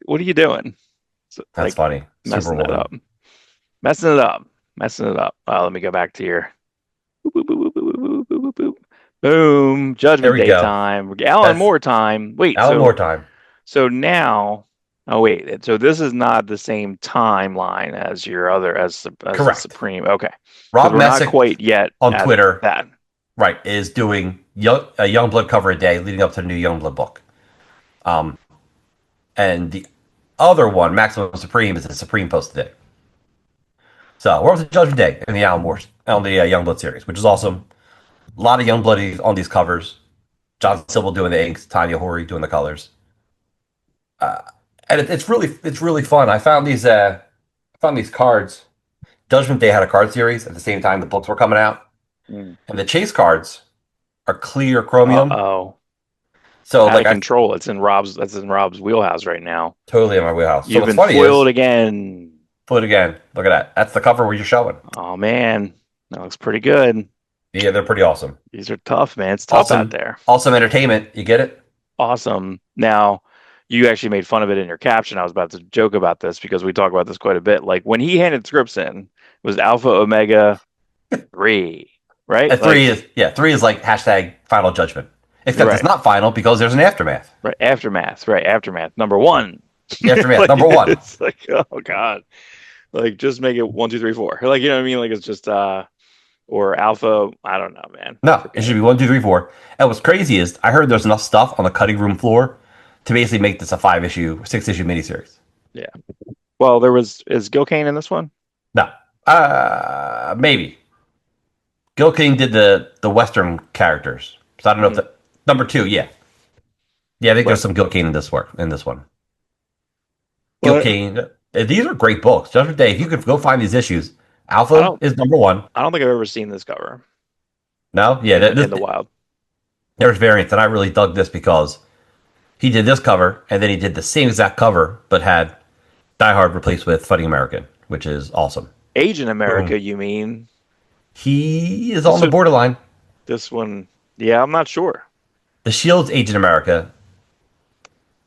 [SPEAKER 2] what are you doing? So,
[SPEAKER 1] that's
[SPEAKER 2] like,
[SPEAKER 1] funny.
[SPEAKER 2] messing it
[SPEAKER 1] Superwoman.
[SPEAKER 2] up, messing it up." messing it up. Let me go back to your boop, boop, boop, boop, boop, boop, boop, boop. Boom.
[SPEAKER 1] There
[SPEAKER 2] Judgment
[SPEAKER 1] we
[SPEAKER 2] Day
[SPEAKER 1] go.
[SPEAKER 2] time. Alan
[SPEAKER 1] That's
[SPEAKER 2] Moore time. Wait,
[SPEAKER 1] Alan Moore time.
[SPEAKER 2] so now, oh wait, so this is not the same timeline as your other as the
[SPEAKER 1] Correct.
[SPEAKER 2] Supreme. Okay, because
[SPEAKER 1] Rob
[SPEAKER 2] we're not
[SPEAKER 1] Messick
[SPEAKER 2] quite yet
[SPEAKER 1] on
[SPEAKER 2] at
[SPEAKER 1] Twitter,
[SPEAKER 2] that.
[SPEAKER 1] right, is doing a Youngblood cover a day leading up to the new Youngblood book. Um, and the other one, Maximum Supreme, is the Supreme post today. So we're up to Judgment Day in the Alan Moore on the Youngblood series, which is awesome. A lot of Youngbloodies on these covers. John Sybil doing the inks, Tanya Hori doing the colors, and it's really fun. I found these cards. Judgment Day had a card series at the same time the books were coming out,
[SPEAKER 2] Mm.
[SPEAKER 1] and the chase cards are clear chromium.
[SPEAKER 2] Uh-oh.
[SPEAKER 1] So
[SPEAKER 2] Out
[SPEAKER 1] like
[SPEAKER 2] of
[SPEAKER 1] I
[SPEAKER 2] control. That's in Rob's wheelhouse right now.
[SPEAKER 1] totally in my wheelhouse. So
[SPEAKER 2] You've
[SPEAKER 1] what's
[SPEAKER 2] been
[SPEAKER 1] funny
[SPEAKER 2] foiled
[SPEAKER 1] is,
[SPEAKER 2] again.
[SPEAKER 1] flip it again. Look at that. That's the cover where you're showing.
[SPEAKER 2] Oh man, that looks pretty good.
[SPEAKER 1] Yeah, they're pretty awesome.
[SPEAKER 2] These are tough, man. It's tough out
[SPEAKER 1] Awesome,
[SPEAKER 2] there.
[SPEAKER 1] awesome entertainment. You get it?
[SPEAKER 2] Awesome. Now, you actually made fun of it in your caption. I was about to joke about this because we talk about this quite a bit. Like when he handed scripts in, it was Alpha Omega 3, right?
[SPEAKER 1] Three is like hashtag Final Judgment. Except it's
[SPEAKER 2] Right,
[SPEAKER 1] not final because there's an aftermath.
[SPEAKER 2] right. Aftermath, right? Aftermath. Number one.
[SPEAKER 1] The aftermath
[SPEAKER 2] Like,
[SPEAKER 1] number one.
[SPEAKER 2] it's like, oh God. Like just make it 1, 2, 3, 4. Like, you know what I mean? Like it's just or Alpha. I don't know, man.
[SPEAKER 1] No, it
[SPEAKER 2] Forget
[SPEAKER 1] should
[SPEAKER 2] it.
[SPEAKER 1] be 1, 2, 3, 4. And what's crazy is I heard there's enough stuff on the cutting room floor to basically make this a 5 issue, 6 issue miniseries.
[SPEAKER 2] Yeah. Well, is Gil Kane in this one?
[SPEAKER 1] No, maybe Gil King did the Western characters, so I don't know if
[SPEAKER 2] Mhm.
[SPEAKER 1] the number two. Yeah, I think
[SPEAKER 2] But
[SPEAKER 1] there's some Gil Kane in this work in this one. Gil
[SPEAKER 2] but
[SPEAKER 1] Kane. These are great books. Judgment Day. If you could go find these issues,
[SPEAKER 2] I
[SPEAKER 1] Alpha
[SPEAKER 2] don't
[SPEAKER 1] is number one.
[SPEAKER 2] I don't think I've ever seen this cover
[SPEAKER 1] No, yeah,
[SPEAKER 2] in the wild.
[SPEAKER 1] there's variants, and I really dug this because he did this cover, and then he did the same exact cover, but had Die Hard replaced with Fighting American, which is awesome.
[SPEAKER 2] Age in America,
[SPEAKER 1] Boom.
[SPEAKER 2] you mean?
[SPEAKER 1] He is
[SPEAKER 2] This
[SPEAKER 1] on the
[SPEAKER 2] would
[SPEAKER 1] borderline.
[SPEAKER 2] this one? Yeah, I'm not sure.
[SPEAKER 1] The Shield's Agent America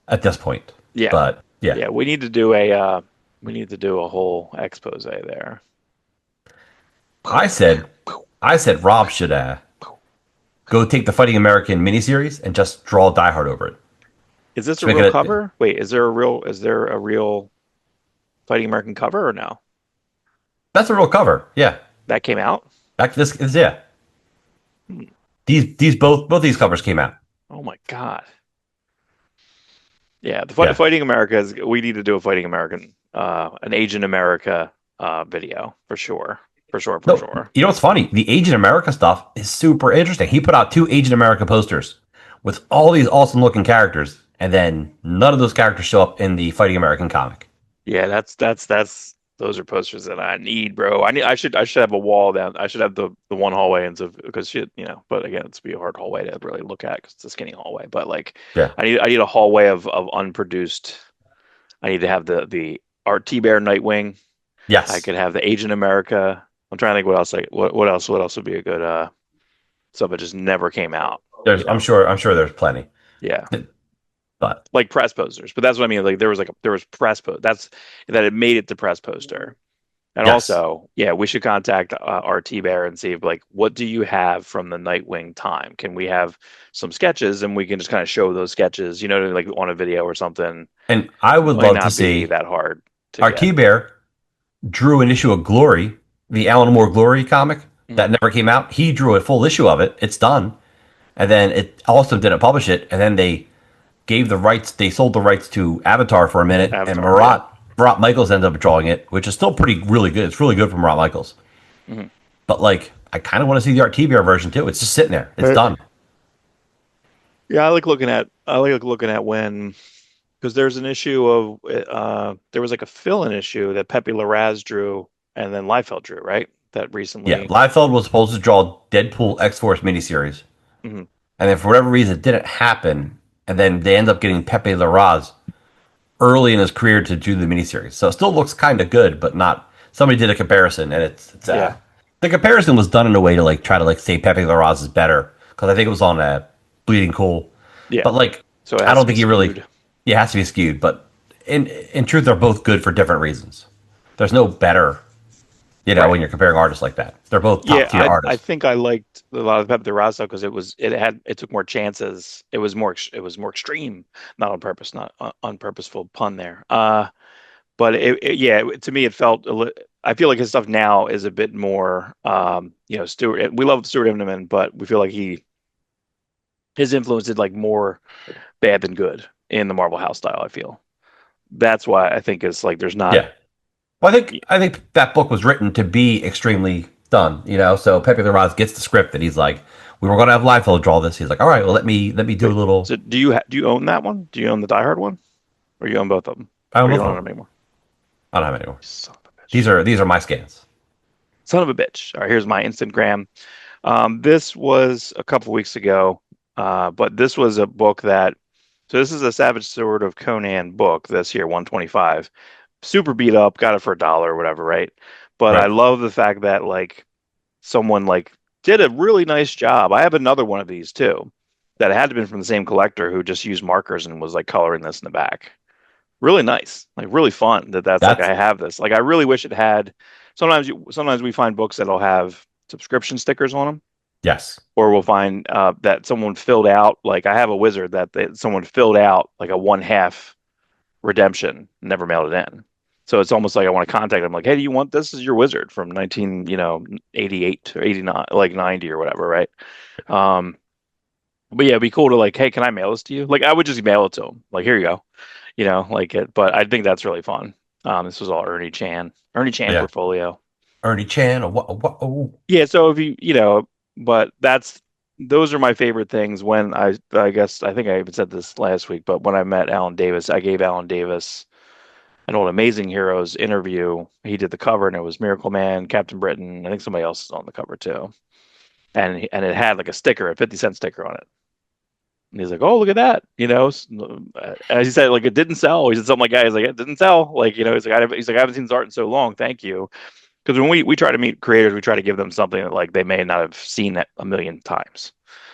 [SPEAKER 1] at this point,
[SPEAKER 2] Yeah,
[SPEAKER 1] but yeah,
[SPEAKER 2] yeah. We need to do a whole expose there.
[SPEAKER 1] I said, I said Rob should go take the Fighting American miniseries and just draw Die Hard over it.
[SPEAKER 2] Is this
[SPEAKER 1] To
[SPEAKER 2] a
[SPEAKER 1] make
[SPEAKER 2] real
[SPEAKER 1] it
[SPEAKER 2] cover? Wait, is there a real Fighting American cover or no?
[SPEAKER 1] that's a real cover. Yeah,
[SPEAKER 2] That came out?
[SPEAKER 1] back to this is yeah.
[SPEAKER 2] Hmm.
[SPEAKER 1] These both these covers came out.
[SPEAKER 2] Oh my God. Yeah,
[SPEAKER 1] Yeah.
[SPEAKER 2] Fighting America is. We need to do a Fighting American, an Agent America video for sure, for sure, for
[SPEAKER 1] No,
[SPEAKER 2] sure.
[SPEAKER 1] you know what's funny? The Agent America stuff is super interesting. He put out 2 Agent America posters with all these awesome looking characters, and then none of those characters show up in the Fighting American comic.
[SPEAKER 2] Yeah, that's those are posters that I need, bro. I should have a wall down. I should have the one hallway into because shit, you know. But again, it's be a hard hallway to really look at because it's a skinny hallway. But like,
[SPEAKER 1] Yeah.
[SPEAKER 2] I need a hallway of unproduced. I need to have the Art T Bear Nightwing. I
[SPEAKER 1] Yes.
[SPEAKER 2] could have the Agent America. I'm trying to think what else what else would be a good stuff that just never came out.
[SPEAKER 1] There's
[SPEAKER 2] You know?
[SPEAKER 1] I'm sure there's plenty.
[SPEAKER 2] Yeah.
[SPEAKER 1] But
[SPEAKER 2] Like press posters, but that's what I mean. Like there was press post. That's that it made it to press poster. And
[SPEAKER 1] yes.
[SPEAKER 2] also, yeah, we should contact RT Bear and see if, like, what do you have from the Nightwing time? Can we have some sketches and we can just kind of show those sketches, you know, like on a video or something?
[SPEAKER 1] And I would
[SPEAKER 2] Might
[SPEAKER 1] love to
[SPEAKER 2] not be
[SPEAKER 1] see
[SPEAKER 2] that hard to
[SPEAKER 1] our
[SPEAKER 2] get.
[SPEAKER 1] T-Bear drew an issue of Glory, the Alan Moore Glory comic that
[SPEAKER 2] Mhm.
[SPEAKER 1] never came out. He drew a full issue of it. It's done. And then it also didn't publish it. And then they gave the rights. They sold the rights to Avatar for a minute, and
[SPEAKER 2] Avatar, yeah.
[SPEAKER 1] Marat Michaels ended up drawing it, which is still really good. It's really good from Marat Michaels.
[SPEAKER 2] Mhm.
[SPEAKER 1] But like, I kind of want to see the Art TBR version too. It's just sitting there. It's
[SPEAKER 2] Right.
[SPEAKER 1] done.
[SPEAKER 2] Yeah, I like looking at when because there's an issue of there was like a fill-in issue that Pepe Larraz drew and then Liefeld drew, right? That
[SPEAKER 1] Yeah,
[SPEAKER 2] recently.
[SPEAKER 1] Liefeld was supposed to draw Deadpool X Force miniseries,
[SPEAKER 2] Mhm.
[SPEAKER 1] and then for whatever reason, it didn't happen. And then they end up getting Pepe Larraz early in his career to do the miniseries. So it still looks kind of good, but not. Somebody did a comparison, and it's
[SPEAKER 2] Yeah.
[SPEAKER 1] the comparison was done in a way to like try to like say Pepe Larraz is better because I think it was on Bleeding Cool,
[SPEAKER 2] Yeah.
[SPEAKER 1] but like
[SPEAKER 2] So it
[SPEAKER 1] I
[SPEAKER 2] has
[SPEAKER 1] don't
[SPEAKER 2] to
[SPEAKER 1] think
[SPEAKER 2] be
[SPEAKER 1] he really.
[SPEAKER 2] skewed.
[SPEAKER 1] Yeah, it has to be skewed, but in truth, they're both good for different reasons. There's no better When
[SPEAKER 2] Right.
[SPEAKER 1] you're comparing artists like that, they're both top
[SPEAKER 2] Yeah,
[SPEAKER 1] tier
[SPEAKER 2] I
[SPEAKER 1] artists.
[SPEAKER 2] think I liked a lot of Pepe the Raza because it took more chances. It was more extreme, not on purpose, not unpurposeful pun there. But to me it felt I feel like his stuff now is a bit more Stuart. We love Stuart Immonen, but we feel like his influence is like more bad than good in the Marvel House style. I feel that's why I think it's like there's not.
[SPEAKER 1] Yeah. Well, I think that book was written to be extremely done. So Pepe Larraz gets the script that he's like, we were going to have Liefeld draw this. He's like, all right, well, let me do a
[SPEAKER 2] Wait,
[SPEAKER 1] little.
[SPEAKER 2] so do you own that one? Do you own the Die Hard one, or you own both of them,
[SPEAKER 1] I don't
[SPEAKER 2] or
[SPEAKER 1] know
[SPEAKER 2] you
[SPEAKER 1] if
[SPEAKER 2] don't own
[SPEAKER 1] I'm,
[SPEAKER 2] them anymore?
[SPEAKER 1] I don't have any more.
[SPEAKER 2] Son of a
[SPEAKER 1] These
[SPEAKER 2] bitch.
[SPEAKER 1] are these are my scans.
[SPEAKER 2] Son of a bitch. All right, here's my Instagram. This was a couple weeks ago, but this was a book that. So this is a Savage Sword of Conan book this year, 125. Super beat up, got it for $1 or whatever, right? But I
[SPEAKER 1] Right.
[SPEAKER 2] love the fact that like someone like did a really nice job. I have another one of these too that had to been from the same collector who just used markers and was like coloring this in the back. Really nice, like really fun that's like
[SPEAKER 1] That's
[SPEAKER 2] I have this. Like I really wish it had. Sometimes we find books that'll have subscription stickers on them,
[SPEAKER 1] yes.
[SPEAKER 2] or we'll find that someone filled out. Like I have a wizard someone filled out like a one half redemption, never mailed it in. So it's almost like I want to contact them, like, hey, do you want this? This is your wizard from 88 or 89, like 90 or whatever, right? Um, but yeah, it'd be cool to like, hey, can I mail this to you? Like, I would just mail it to them. Like, here you go, like it. But I think that's really fun. This was all Ernie Chan
[SPEAKER 1] Yeah.
[SPEAKER 2] portfolio.
[SPEAKER 1] Ernie Chan. What, oh.
[SPEAKER 2] Yeah, so if but those are my favorite things. When I guess I think I even said this last week, but when I met Alan Davis, I gave Alan Davis an old Amazing Heroes interview. He did the cover, and it was Miracle Man, Captain Britain. I think somebody else is on the cover too, and it had like a sticker, a 50-cent sticker on it. And he's like, "Oh, look at that!" As he said, like it didn't sell. He said something like, "Guys, like it didn't sell." Like he's like, "I haven't seen his art in so long. Thank you." Because when we try to meet creators, we try to give them something that like they may not have seen it a million times.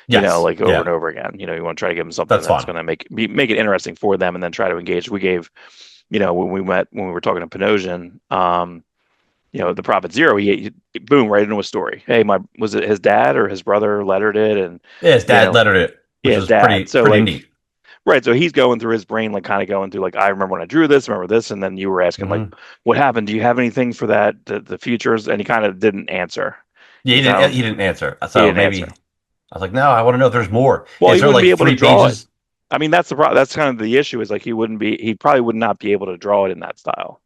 [SPEAKER 1] Yes.
[SPEAKER 2] Like over
[SPEAKER 1] Yeah.
[SPEAKER 2] and over again. You want to try to give them something
[SPEAKER 1] That's
[SPEAKER 2] that's
[SPEAKER 1] fine.
[SPEAKER 2] going to make it interesting for them, and then try to engage. We gave, when we were talking to Panosian, the Prophet Zero, he boom right into a story. Hey, was it his dad or his brother lettered it, and
[SPEAKER 1] Yeah, his
[SPEAKER 2] you
[SPEAKER 1] dad
[SPEAKER 2] know,
[SPEAKER 1] lettered it,
[SPEAKER 2] yeah,
[SPEAKER 1] which
[SPEAKER 2] his
[SPEAKER 1] was pretty
[SPEAKER 2] dad. So
[SPEAKER 1] pretty
[SPEAKER 2] like,
[SPEAKER 1] neat.
[SPEAKER 2] right, so he's going through his brain, like kind of going through, like I remember when I drew this, remember this, and then you were asking like,
[SPEAKER 1] Hmm.
[SPEAKER 2] what happened? Do you have anything for that the futures? And he kind of didn't answer.
[SPEAKER 1] Yeah,
[SPEAKER 2] He's I don't.
[SPEAKER 1] he didn't answer.
[SPEAKER 2] He
[SPEAKER 1] So
[SPEAKER 2] didn't
[SPEAKER 1] maybe
[SPEAKER 2] answer.
[SPEAKER 1] I was like, no, I want to know if there's more.
[SPEAKER 2] Well,
[SPEAKER 1] Is
[SPEAKER 2] he
[SPEAKER 1] there
[SPEAKER 2] wouldn't be
[SPEAKER 1] like
[SPEAKER 2] able to
[SPEAKER 1] three
[SPEAKER 2] draw it.
[SPEAKER 1] pages?
[SPEAKER 2] I mean, that's the problem. That's kind of the issue. Is like he probably would not be able to draw it in that style.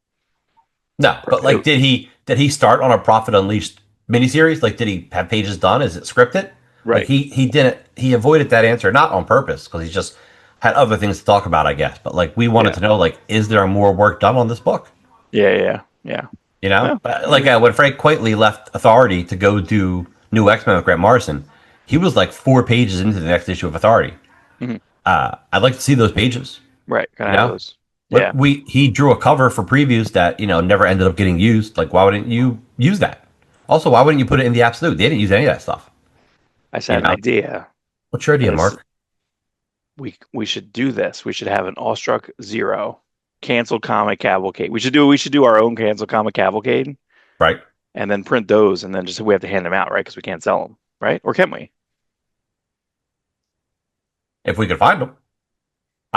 [SPEAKER 1] No, but like, did he start on a Prophet Unleashed miniseries? Like, did he have pages done? Is it scripted? Like
[SPEAKER 2] Right.
[SPEAKER 1] he didn't. He avoided that answer, not on purpose, because he just had other things to talk about, I guess. But like, we wanted
[SPEAKER 2] Yeah.
[SPEAKER 1] to know, like, is there more work done on this book?
[SPEAKER 2] Yeah. Yeah. Yeah. Yeah. I
[SPEAKER 1] Like
[SPEAKER 2] mean,
[SPEAKER 1] when Frank Quitely left Authority to go do New X Men with Grant Morrison, he was like 4 pages into the next issue of Authority.
[SPEAKER 2] mhm.
[SPEAKER 1] I'd like to see those pages.
[SPEAKER 2] Right. Kind
[SPEAKER 1] You
[SPEAKER 2] of have
[SPEAKER 1] know,
[SPEAKER 2] those. Yeah.
[SPEAKER 1] he drew a cover for previews that never ended up getting used. Like, why wouldn't you use that? Also, why wouldn't you put it in the absolute? They didn't use any of that stuff.
[SPEAKER 2] I just
[SPEAKER 1] You
[SPEAKER 2] had an
[SPEAKER 1] know,
[SPEAKER 2] idea,
[SPEAKER 1] what's your
[SPEAKER 2] and
[SPEAKER 1] idea,
[SPEAKER 2] this
[SPEAKER 1] Mark?
[SPEAKER 2] we should do this. We should have an Awestruck Zero canceled comic cavalcade. We should do our own canceled comic cavalcade,
[SPEAKER 1] Right?
[SPEAKER 2] and then print those, and then just we have to hand them out, right? Because we can't sell them, right? Or can we?
[SPEAKER 1] If we could find them.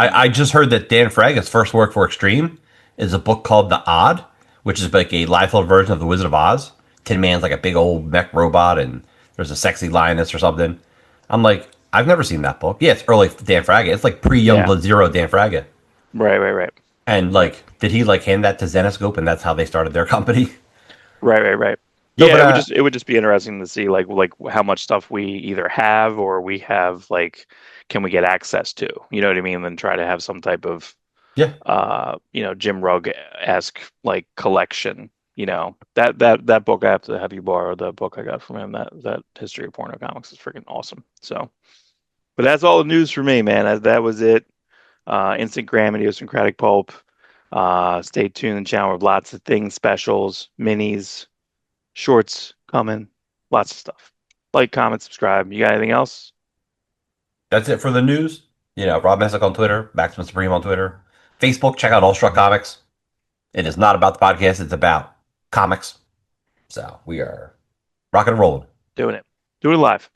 [SPEAKER 1] I just heard that Dan Fraga's first work for Extreme is a book called The Odd, which is like a Liefeld version of The Wizard of Oz. Tin Man's like a big old mech robot, and there's a sexy lioness or something. I'm like, I've never seen that book. Yeah, it's early Dan Fraga. It's like pre
[SPEAKER 2] Yeah.
[SPEAKER 1] Youngblood Zero Dan Fraga.
[SPEAKER 2] Right. Right. Right.
[SPEAKER 1] And like, did he like hand that to Zenoscope, and that's how they started their company?
[SPEAKER 2] Right. Right. Right.
[SPEAKER 1] No,
[SPEAKER 2] Yeah.
[SPEAKER 1] but
[SPEAKER 2] It would just be interesting to see like how much stuff we either have or we have like can we get access to? You know what I mean? And then try to have some type of
[SPEAKER 1] yeah,
[SPEAKER 2] Jim Rugg-esque like collection. That book I have to have you borrow the book I got from him. That History of Porno Comics is freaking awesome. So, but that's all the news for me, man. That was it. Instant Gram, Idiosyncratic Pulp. Stay tuned. The channel with lots of things, specials, minis, shorts coming, lots of stuff. Like, comment, subscribe. You got anything else?
[SPEAKER 1] that's it for the news. Rob Messick on Twitter, Maximum Supreme on Twitter, Facebook. Check out All Struck Comics. It is not about the podcast; it's about comics. So we are rocking and rolling.
[SPEAKER 2] Doing it. Do it live.